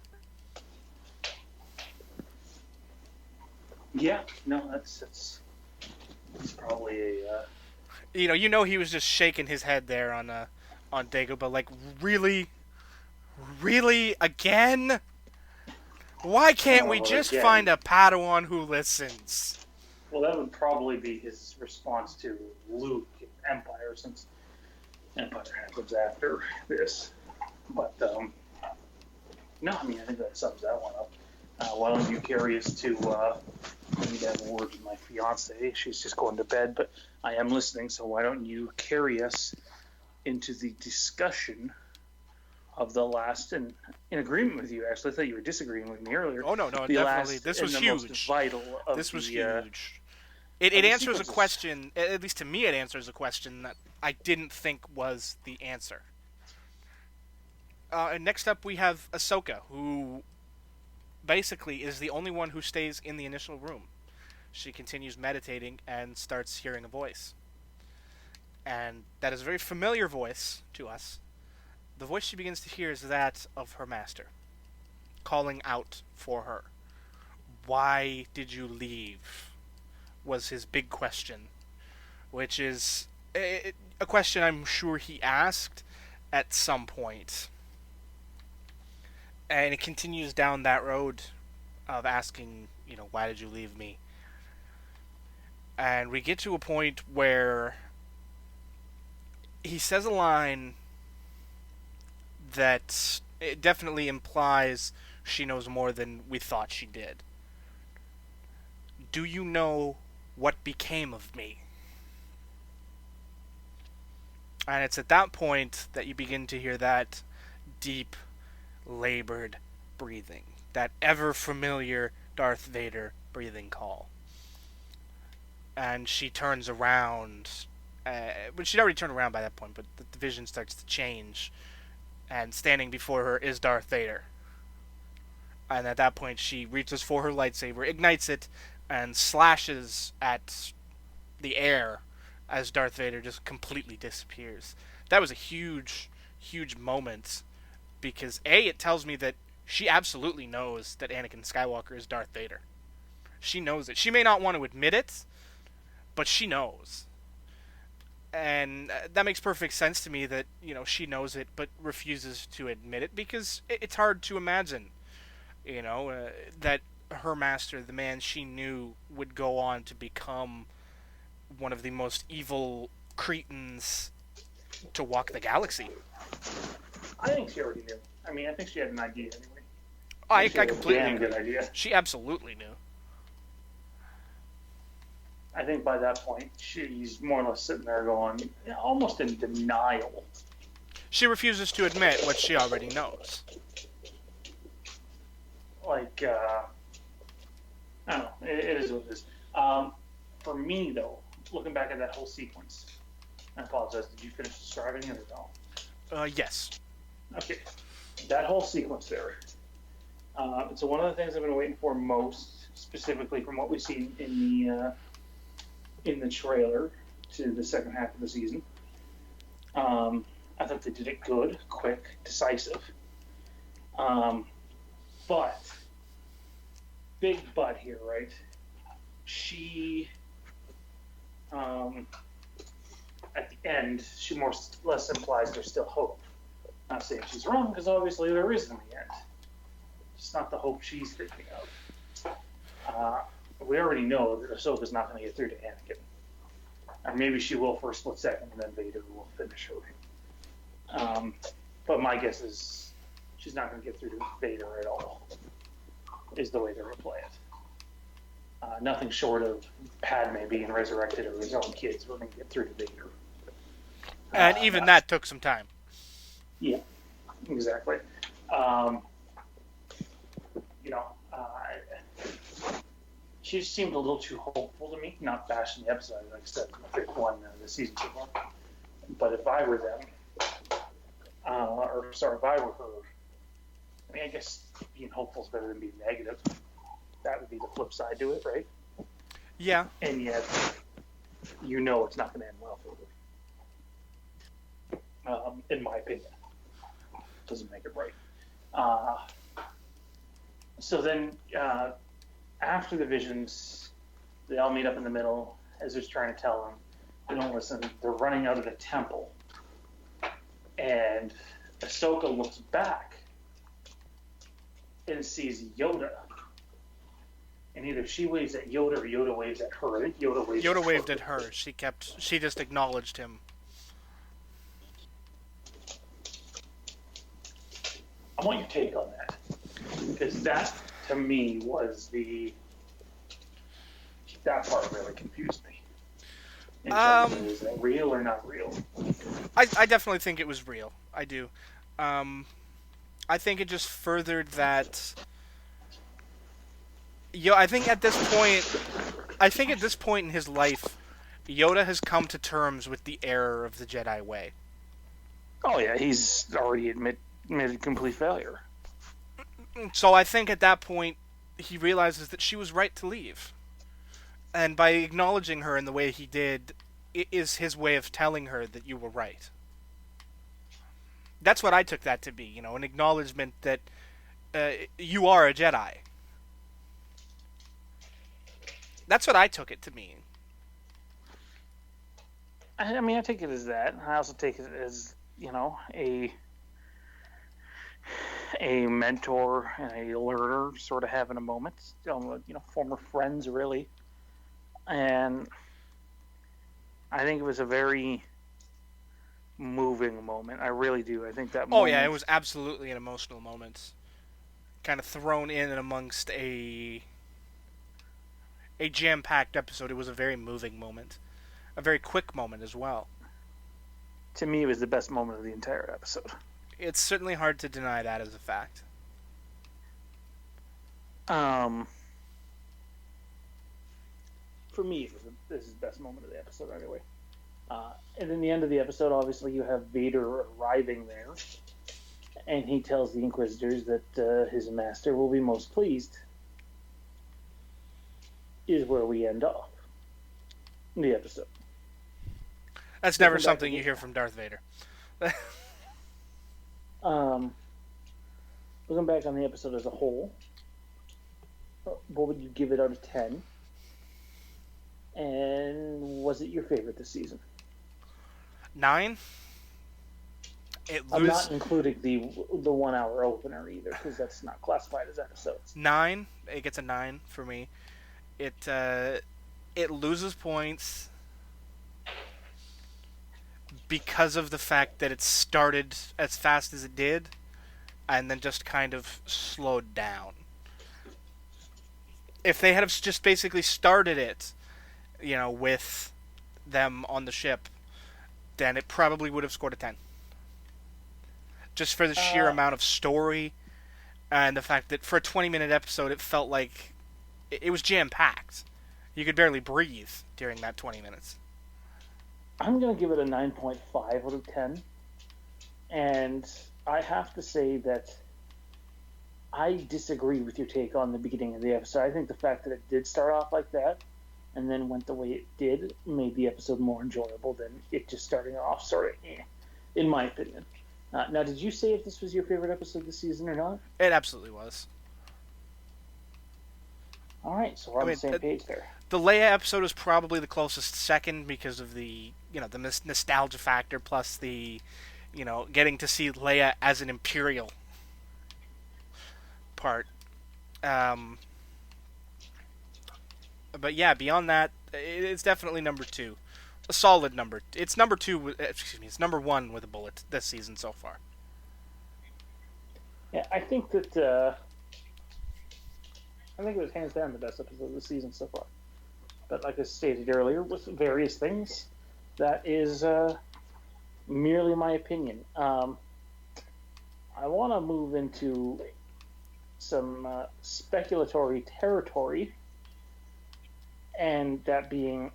[SPEAKER 4] Yeah, no, that's probably a.
[SPEAKER 2] He was just shaking his head there on Dagobah, like, really again? Why can't we just find a Padawan who listens?
[SPEAKER 4] Well, that would probably be his response to Luke in Empire, since Empire happens after this. But, no, I mean, I think that sums that one up. Why don't you carry us to, I need to have a word with my fiance. She's just going to bed, but I am listening, so why don't you carry us into the discussion of the last, and in agreement with you, actually. I thought you were disagreeing with me earlier.
[SPEAKER 2] Oh, no, definitely. This was huge.
[SPEAKER 4] Vital of
[SPEAKER 2] this was
[SPEAKER 4] the,
[SPEAKER 2] huge. It answers a question, at least to me it answers a question that I didn't think was the answer. And next up, we have Ahsoka, who basically is the only one who stays in the initial room. She continues meditating and starts hearing a voice. And that is a very familiar voice to us. The voice she begins to hear is that of her master, calling out for her. Why did you leave? Was his big question, which is a question I'm sure he asked at some point. And it continues down that road of asking, why did you leave me? And we get to a point where he says a line that it definitely implies she knows more than we thought she did. Do you know what became of me? And it's at that point that you begin to hear that deep, labored breathing. That ever-familiar Darth Vader breathing call. And she turns around. But she'd already turned around by that point, but the vision starts to change. And standing before her is Darth Vader. And at that point, she reaches for her lightsaber, ignites it, and slashes at the air as Darth Vader just completely disappears. That was a huge, huge moment, because A, it tells me that she absolutely knows that Anakin Skywalker is Darth Vader. She knows it. She may not want to admit it, but she knows. And that makes perfect sense to me that, she knows it, but refuses to admit it, because it's hard to imagine, that her master, the man she knew, would go on to become one of the most evil cretins to walk the galaxy.
[SPEAKER 4] I think she already knew. I mean, I think she had an idea anyway.
[SPEAKER 2] I completely agree.
[SPEAKER 4] Good idea.
[SPEAKER 2] She absolutely knew.
[SPEAKER 4] I think by that point, she's more or less sitting there going, almost in denial.
[SPEAKER 2] She refuses to admit what she already knows.
[SPEAKER 4] Like, I don't know. It is what it is. For me, though, looking back at that whole sequence, I apologize, did you finish describing it or no?
[SPEAKER 2] Yes.
[SPEAKER 4] Okay. That whole sequence there. It's one of the things I've been waiting for most, specifically from what we've seen in the trailer to the second half of the season. I thought they did it good, quick, decisive. But, big but here, right? She, at the end, she more or less implies there's still hope. Not saying she's wrong, because obviously there is in the end. It's not the hope she's thinking of. We already know that Ahsoka's not going to get through to Anakin. Or maybe she will for a split second, and then Vader will finish her. But my guess is she's not going to get through to Vader at all, is the way they're going to play it. Nothing short of Padme being resurrected or his own kids were going to get through to Vader.
[SPEAKER 2] And even that took some time.
[SPEAKER 4] Yeah, exactly. She seemed a little too hopeful to me, not bashing the episode, like I said, my favorite one this season so far. But if I were them, if I were her, I mean, I guess being hopeful is better than being negative. That would be the flip side to it, right?
[SPEAKER 2] Yeah.
[SPEAKER 4] And yet, it's not going to end well for her. In my opinion. Doesn't make it right. So then, after the visions, they all meet up in the middle. Ezra's trying to tell them, they don't listen. They're running out of the temple. And Ahsoka looks back and sees Yoda. And either she waves at Yoda or Yoda waves at her. I think Yoda
[SPEAKER 2] waved at her. She just acknowledged him.
[SPEAKER 4] I want your take on that. Because that, to me, was that part really confused me. In terms of, is that real or not real?
[SPEAKER 2] I definitely think it was real. I do. I think it just furthered that. I think at this point in his life, Yoda has come to terms with the error of the Jedi way.
[SPEAKER 4] Oh yeah, he's already made a complete failure.
[SPEAKER 2] So I think at that point, he realizes that she was right to leave. And by acknowledging her in the way he did, it is his way of telling her that you were right. That's what I took that to be, an acknowledgement that you are a Jedi. That's what I took it to mean.
[SPEAKER 4] I mean, I take it as that. I also take it as, a mentor and a learner sort of having a moment. Former friends, really. And I think it was a very moving moment. I really do. I think that moment...
[SPEAKER 2] Oh, yeah, it was absolutely an emotional moment. Kind of thrown in and amongst a jam-packed episode. It was a very moving moment. A very quick moment as well.
[SPEAKER 4] To me, it was the best moment of the entire episode.
[SPEAKER 2] It's certainly hard to deny that as a fact.
[SPEAKER 4] For me, this is the best moment of the episode anyway. And in the end of the episode, obviously, you have Vader arriving there. And he tells the Inquisitors that his master will be most pleased. Is where we end off in the episode.
[SPEAKER 2] That's never something you hear from Darth Vader.
[SPEAKER 4] Looking back on the episode as a whole, what would you give it out of 10? And was it your favorite this season?
[SPEAKER 2] 9?
[SPEAKER 4] I'm not including the 1 hour opener either, because that's not classified as episodes.
[SPEAKER 2] 9. It gets a 9 for me. It loses points because of the fact that it started as fast as it did and then just kind of slowed down. If they had just basically started it, with them on the ship, then it probably would have scored a 10. Just for the sheer amount of story and the fact that for a 20-minute episode, it felt like it was jam-packed. You could barely breathe during that 20 minutes.
[SPEAKER 4] I'm going to give it a 9.5 out of 10. And I have to say that I disagree with your take on the beginning of the episode. I think the fact that it did start off like that and then went the way it did made the episode more enjoyable than it just starting off sort of in my opinion. Now, did you say if this was your favorite episode this season or not?
[SPEAKER 2] It absolutely was.
[SPEAKER 4] All right, so we're on the same page there.
[SPEAKER 2] The Leia episode is probably the closest second because of the the nostalgia factor plus the getting to see Leia as an Imperial part. But yeah, beyond that, it's definitely number 2. A solid number. It's number 2. It's number 1 with a bullet this season so far.
[SPEAKER 4] Yeah, I think that. I think it was hands down the best episode of the season so far. But like I stated earlier, with various things, that is merely my opinion. I want to move into some speculatory territory, and that being,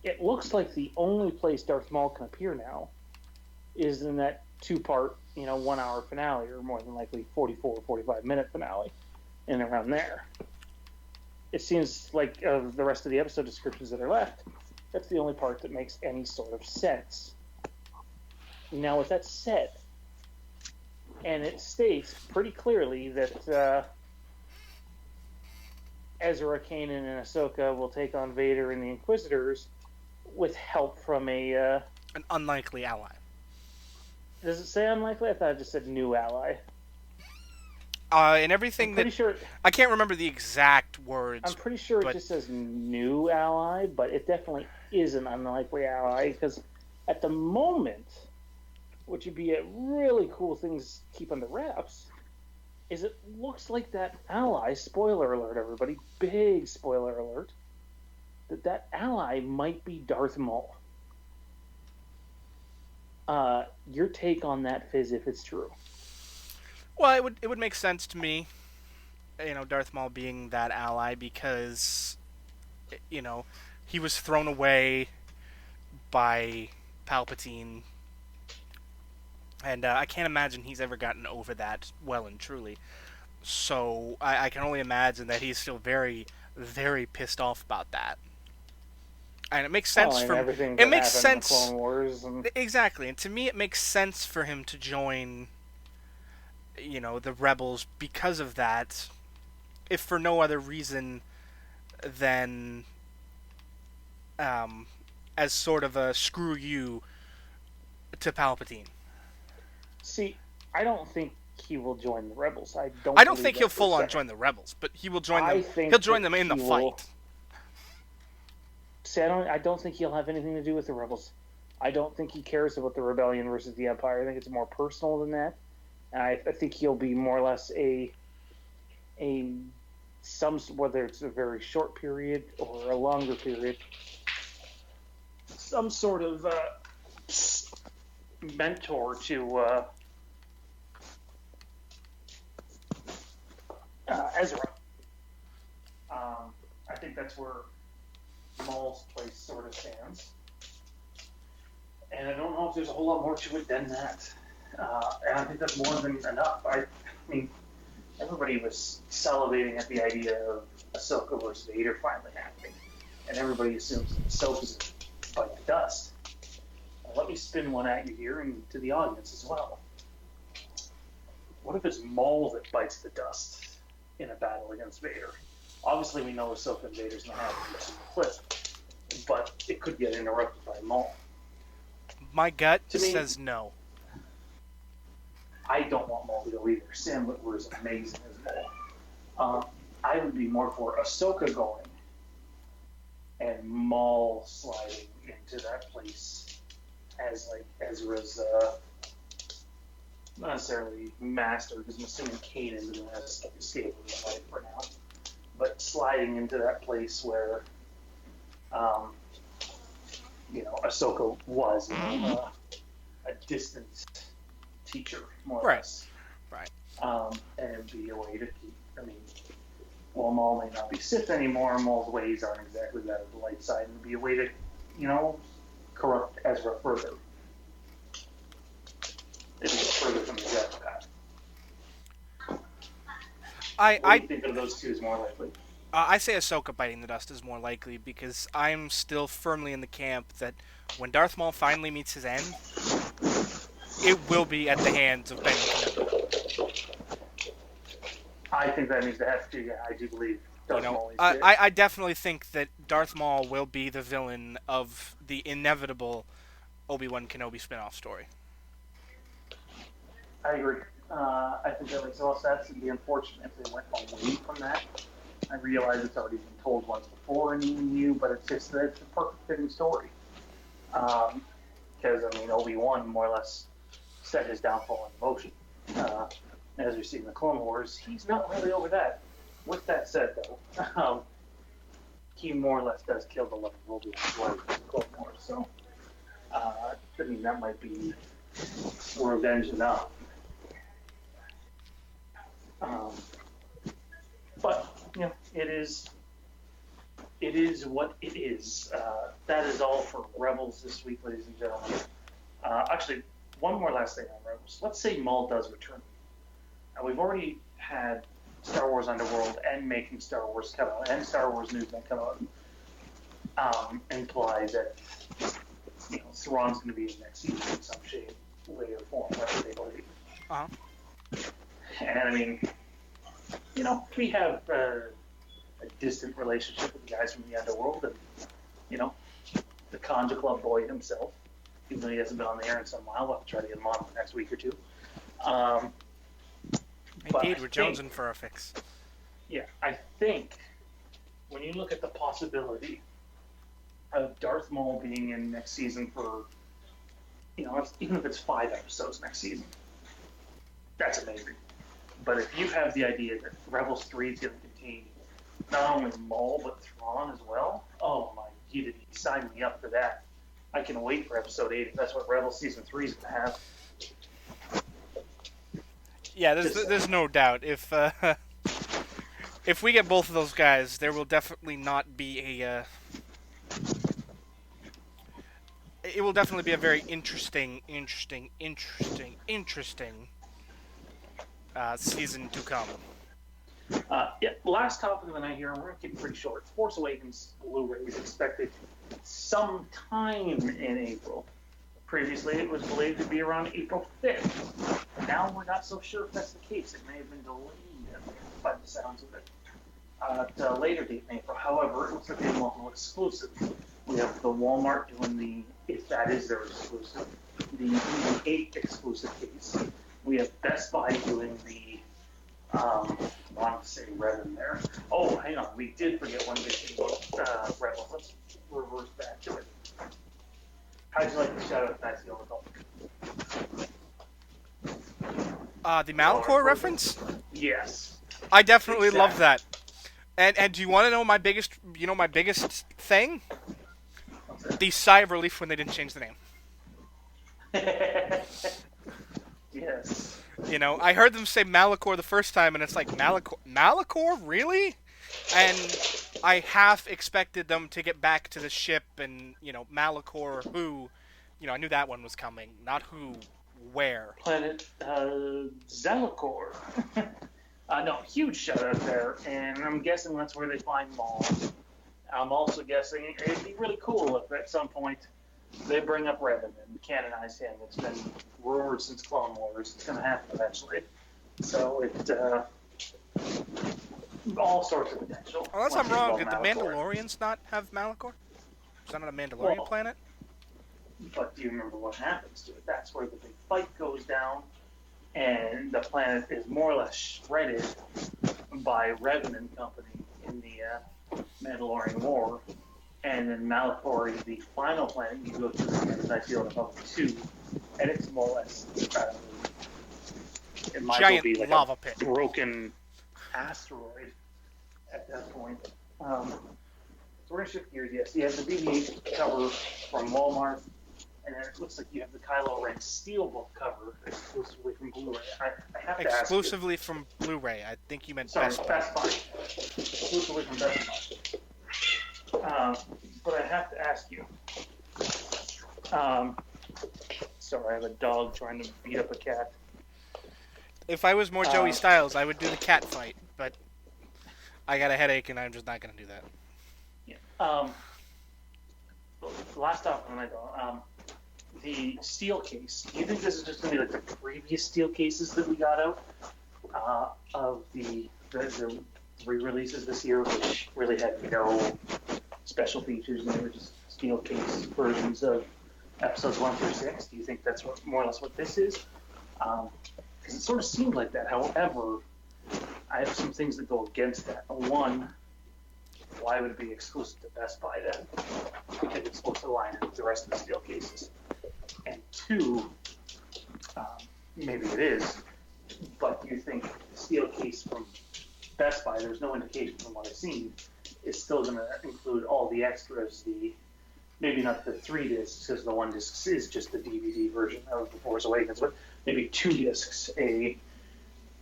[SPEAKER 4] it looks like the only place Darth Maul can appear now is in that 2-part, 1 hour finale, or more than likely 44 or 45-minute finale, and around there. It seems like the rest of the episode descriptions that are left, that's the only part that makes any sort of sense. Now, with that said, and it states pretty clearly that Ezra, Kanan, and Ahsoka will take on Vader and the Inquisitors with help from an
[SPEAKER 2] unlikely ally.
[SPEAKER 4] Does it say unlikely? I thought it just said new ally.
[SPEAKER 2] And everything
[SPEAKER 4] sure,
[SPEAKER 2] I can't remember the exact words.
[SPEAKER 4] I'm pretty sure it just says new ally, but it definitely is an unlikely ally, because at the moment, which would be a really cool thing to keep under wraps, is it looks like that ally, spoiler alert everybody, big spoiler alert, that ally might be Darth Maul. Your take on that, Fizz, if it's true?
[SPEAKER 2] Well, it would make sense to me, Darth Maul being that ally, because, he was thrown away by Palpatine And I can't imagine he's ever gotten over that well and truly. So I can only imagine that he's still very, very pissed off about that. And it makes sense
[SPEAKER 4] and
[SPEAKER 2] from
[SPEAKER 4] everything
[SPEAKER 2] it
[SPEAKER 4] that
[SPEAKER 2] makes
[SPEAKER 4] happened in the
[SPEAKER 2] sense
[SPEAKER 4] Clone Wars. And
[SPEAKER 2] exactly, and to me it makes sense for him to join, the rebels because of that, if for no other reason than as sort of a screw you to Palpatine.
[SPEAKER 4] see, I don't think he will join the rebels. I don't.
[SPEAKER 2] I don't
[SPEAKER 4] believe
[SPEAKER 2] think
[SPEAKER 4] that
[SPEAKER 2] he'll
[SPEAKER 4] for a
[SPEAKER 2] full on
[SPEAKER 4] second.
[SPEAKER 2] join the rebels, but he will join
[SPEAKER 4] I
[SPEAKER 2] them.
[SPEAKER 4] think
[SPEAKER 2] He'll join
[SPEAKER 4] that
[SPEAKER 2] them in the
[SPEAKER 4] he will-
[SPEAKER 2] fight.
[SPEAKER 4] See, I don't think he'll have anything to do with the rebels. I don't think he cares about the rebellion versus the Empire. I think it's more personal than that. And I think he'll be more or less whether it's a very short period or a longer period, some sort of mentor to Ezra. I think that's where Maul's place sort of stands. And I don't know if there's a whole lot more to it than that. And I think that's more than enough. I mean, everybody was salivating at the idea of Ahsoka versus Vader finally happening. And everybody assumes that Ahsoka's a bite of dust. Let me spin one at you here and to the audience as well. What if it's Maul that bites the dust in a battle against Vader? Obviously, we know Ahsoka and Vader's not having a conflict, but it could get interrupted by Maul.
[SPEAKER 2] My gut
[SPEAKER 4] To me-
[SPEAKER 2] says no.
[SPEAKER 4] I don't want Maul to go either. Sam Witwer is amazing as Maul. I would be more for Ahsoka going and Maul sliding into that place as like Ezra's not necessarily master, because I'm assuming Kanan's going to escape with his life for now, but sliding into that place where Ahsoka was a distant teacher, more or
[SPEAKER 2] Right.
[SPEAKER 4] less.
[SPEAKER 2] Right.
[SPEAKER 4] And it'd be a way to keep, while Maul may not be Sith anymore, Maul's ways aren't exactly that of the light side, and it'd be a way to, corrupt Ezra further. It'd be further from the Jedi path. What do you think of those two is more likely?
[SPEAKER 2] I say Ahsoka biting the dust is more likely because I'm still firmly in the camp that when Darth Maul finally meets his end, it will be at the hands of Ben Kenobi.
[SPEAKER 4] I think that needs to have to. Yeah, I do believe Darth Maul needs to.
[SPEAKER 2] I definitely think that Darth Maul will be the villain of the inevitable Obi-Wan Kenobi spin-off story.
[SPEAKER 4] I agree. I think that makes a lot of sense. It'd be unfortunate if they went away from that. I realize it's already been told once before in the EU, but it's a perfect fitting story. Because, Obi-Wan more or less set his downfall in motion. As we see in the Clone Wars, he's not really over that. With that said, though, he more or less does kill the love of Obi-Wan's wife in the Clone Wars. So, that might be revenge enough. But it is what it is. That is all for Rebels this week, ladies and gentlemen. Actually, one more last thing on Rebels. Let's say Maul does return. We've already had Star Wars Underworld and Making Star Wars come out, and Star Wars Newsman come out. Implies that Thrawn's going to be in next season in some shape, way, or form, whatever they believe. And we have a distant relationship with the guys from the Underworld, and the Conja Club boy himself, even though he hasn't been on the air in some while. We'll have to try to get him on the next week or two.
[SPEAKER 2] Indeed, we're jonesing for a fix.
[SPEAKER 4] Yeah, I think when you look at the possibility of Darth Maul being in next season for, even if it's 5 episodes next season, that's amazing. But if you have the idea that Rebels 3 is going to contain not only Maul but Thrawn as well, oh my, you sign me up for that. I can wait for episode 8 if that's what Rebels season 3 is going to have.
[SPEAKER 2] Yeah, there's no doubt. If we get both of those guys, there will definitely not be it will definitely be a very interesting season to come.
[SPEAKER 4] Yeah, last topic of the night here, and we're going to keep it pretty short. Force Awakens Blu-ray is expected sometime in April. Previously, it was believed to be around April 5th. Now we're not so sure if that's the case. It may have been delayed by the sounds of it at a later date in April. However, it looks like they have multiple exclusives. We have the Walmart doing the, if that is their exclusive, the 8 exclusive case. We have Best Buy doing the, I want to say Revan there. Oh, hang on, we did forget one big thing about Rebels. Let's reverse back to it. How'd you like the Shadow of Night Old Adult?
[SPEAKER 2] The Malachor reference?
[SPEAKER 4] Yes.
[SPEAKER 2] I definitely love that. And do you want to know my biggest thing? The sigh of relief when they didn't change the name.
[SPEAKER 4] Yes.
[SPEAKER 2] You know, I heard them say Malachor the first time, and it's like, Malachor? Really? And I half expected them to get back to the ship and, Malachor who, I knew that one was coming. Not who, where.
[SPEAKER 4] Planet Zelakor. No, huge shout out there, and I'm guessing that's where they find Maul. I'm also guessing it'd be really cool if at some point they bring up Revan and canonize him. It's been rumored since Clone Wars. It's going to happen eventually. So all sorts of potential.
[SPEAKER 2] Unless I'm wrong, did the Mandalorians not have Malachor? Is that not a Mandalorian planet?
[SPEAKER 4] But do you remember what happens to it? That's where the big fight goes down, and the planet is more or less shredded by Revan and company in the Mandalorian War. And then Malachor is the final planet you go to, and I feel about 2, and it's more or less it might
[SPEAKER 2] giant
[SPEAKER 4] be like
[SPEAKER 2] lava
[SPEAKER 4] a
[SPEAKER 2] pit,
[SPEAKER 4] broken asteroid at that point. So we're gonna shift gears. Yes, you have the BB-8 cover from Walmart, and then it looks like you have the Kylo Ren Steelbook cover exclusively from Blu-ray. I have to ask
[SPEAKER 2] exclusively from Blu-ray. I think you meant
[SPEAKER 4] Sorry,
[SPEAKER 2] Best Buy.
[SPEAKER 4] Best Buy. Exclusively from Best Buy. But I have to ask you. Sorry, I have a dog trying to beat up a cat.
[SPEAKER 2] If I was more Joey Styles, I would do the cat fight, but I got a headache and I'm just not going to do that.
[SPEAKER 4] Yeah. Last off, the steel case. Do you think this is just going to be like the previous steel cases that we got out of the re-releases this year, which really had no special features, and they were just steel case versions of episodes 1 through 6? Do you think that's more or less what this is? Because it sort of seemed like that. However, I have some things that go against that. One, why would it be exclusive to Best Buy then? Because it's supposed to line with the rest of the steel cases. And 2, maybe it is, but do you think the steel case from Best Buy, there's no indication from what I've seen, is still going to include all the extras, maybe not the 3 discs, because the 1 disc is just the DVD version of The Force Awakens, but maybe 2 discs, a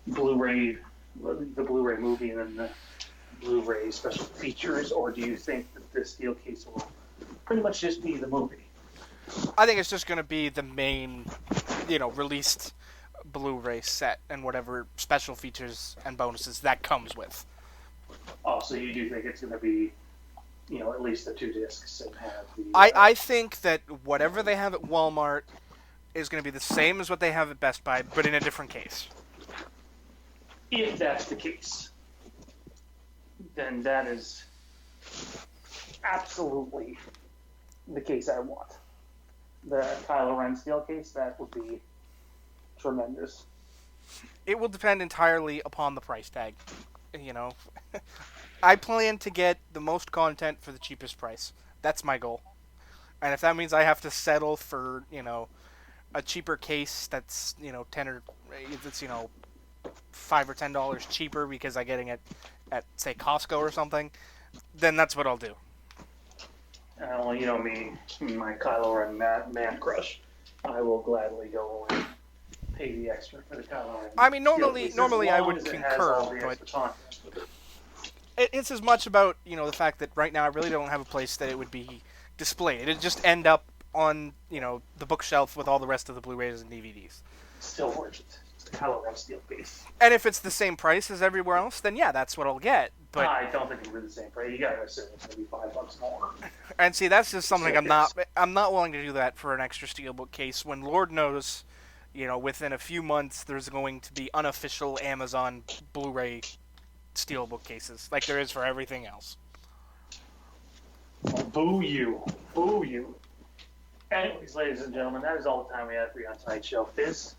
[SPEAKER 4] Blu-ray, the Blu-ray movie, and then the Blu-ray special features, or do you think that this steel case will pretty much just be the movie?
[SPEAKER 2] I think it's just going to be the main, released Blu-ray set and whatever special features and bonuses that comes with.
[SPEAKER 4] Oh, so you do think it's going to be, at least the 2 discs and have the...
[SPEAKER 2] I think that whatever they have at Walmart is going to be the same as what they have at Best Buy, but in a different case.
[SPEAKER 4] If that's the case, then that is absolutely the case I want. The Kylo Ren steel case, that would be tremendous.
[SPEAKER 2] It will depend entirely upon the price tag. I plan to get the most content for the cheapest price. That's my goal. And if that means I have to settle for, a cheaper case that's, 10 or it's, $5 or $10 cheaper because I'm getting it at, say, Costco or something, then that's what I'll do.
[SPEAKER 4] Well, you know me, my Kylo Ren man crush. I will gladly go and pay the extra for the Kylo Ren.
[SPEAKER 2] I mean, normally I would concur, but it's as much about, the fact that right now I really don't have a place that it would be displayed. It'd just end up on, the bookshelf with all the rest of the Blu-rays and DVDs.
[SPEAKER 4] Still worth it. It's a color steel case.
[SPEAKER 2] And if it's the same price as everywhere else, then yeah, that's what I'll get. But
[SPEAKER 4] I don't think it'll be the same price. You gotta assume it's gonna be $5 more.
[SPEAKER 2] and see, that's just something I'm not willing to do that for an extra steelbook case when Lord knows, within a few months there's going to be unofficial Amazon Blu-ray steelbook cases like there is for everything else.
[SPEAKER 4] Well, boo you. Boo you. Anyways, ladies and gentlemen, that is all the time we have for you on tonight's show. Fizz,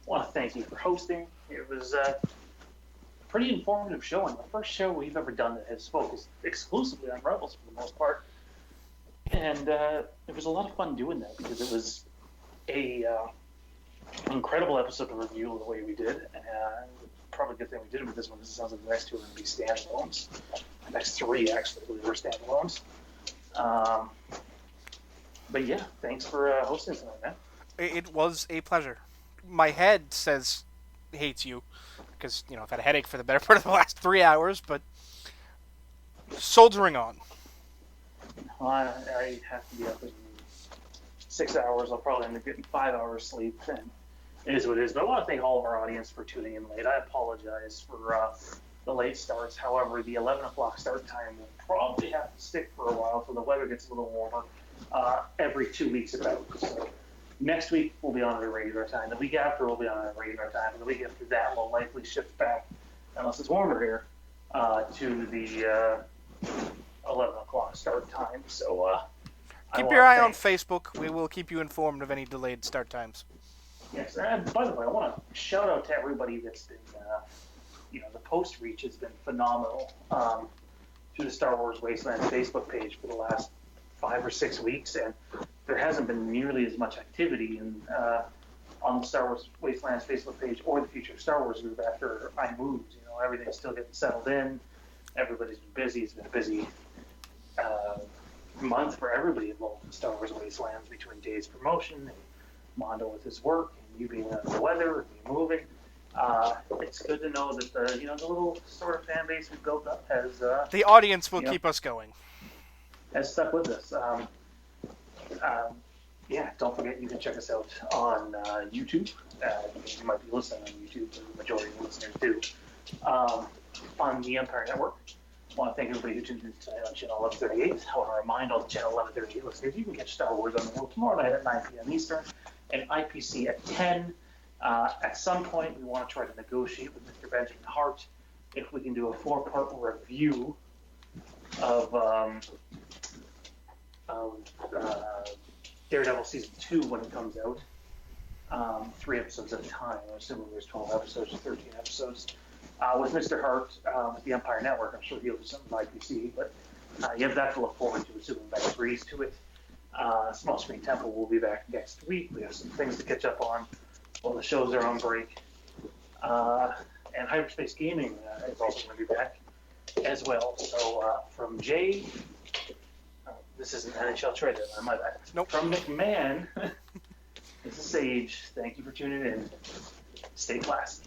[SPEAKER 4] I want to thank you for hosting. It was a pretty informative show, and the first show we've ever done that has focused exclusively on Rebels for the most part. And it was a lot of fun doing that because it was a incredible episode to review the way we did. And probably a good thing we did it with this one because it sounds like the next two are going to be standalones. The next three, actually, were standalones. But yeah, thanks for hosting tonight, man.
[SPEAKER 2] It was a pleasure. My head hates you because, I've had a headache for the better part of the last 3 hours, but soldiering on.
[SPEAKER 4] Well, I have to be up in 6 hours. I'll probably end up getting 5 hours sleep, and it is what it is. But I want to thank all of our audience for tuning in late. I apologize for the late starts. However, the 11 o'clock start time will probably have to stick for a while so the weather gets a little warmer every 2 weeks about. So next week we'll be on at a regular time. The week after we'll be on at a regular time. And the week after that we'll likely shift back, unless it's warmer here, to the 11 o'clock start time. So
[SPEAKER 2] keep your eye on Facebook. We will keep you informed of any delayed start times.
[SPEAKER 4] Yes, and by the way, I want to shout out to everybody that's been, the post reach has been phenomenal through the Star Wars Wastelands Facebook page for the last 5 or 6 weeks, and there hasn't been nearly as much activity on the Star Wars Wastelands Facebook page or the Future Star Wars group after I moved. Everything's still getting settled in. Everybody's been busy. It's been a busy month for everybody involved in Star Wars Wastelands between Dave's promotion and Mondo with his work and you being under the weather and me moving. It's good to know that the little sort of fan base we built up has
[SPEAKER 2] the audience will keep us going.
[SPEAKER 4] Has stuck with us. Don't forget you can check us out on YouTube. You might be listening on YouTube, but the majority of listeners do. On the Empire Network. I want to thank everybody who tuned in tonight on Channel 1138. I want to remind all the Channel 1138 listeners you can catch Star Wars on the World tomorrow night at 9 p.m. Eastern and IPC at 10. At some point, we want to try to negotiate with Mr. Benjamin Hart if we can do a 4-part review of Daredevil Season 2 when it comes out. 3 episodes at a time. I'm assuming there's 12 episodes or 13 episodes. With Mr. Hart with the Empire Network, I'm sure he'll do something with IPC, but you have that to look forward to, assuming Beck agrees to it. Small Screen Temple will be back next week. We have some things to catch up on while the shows are on break. And Hyperspace Gaming is also going to be back as well. So from Jay, this isn't NHL trade deadline, my bad.
[SPEAKER 2] Nope.
[SPEAKER 4] From McMahon, this is Sage. Thank you for tuning in. Stay classy.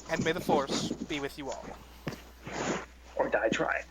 [SPEAKER 2] And may the Force be with you all.
[SPEAKER 4] Or die trying.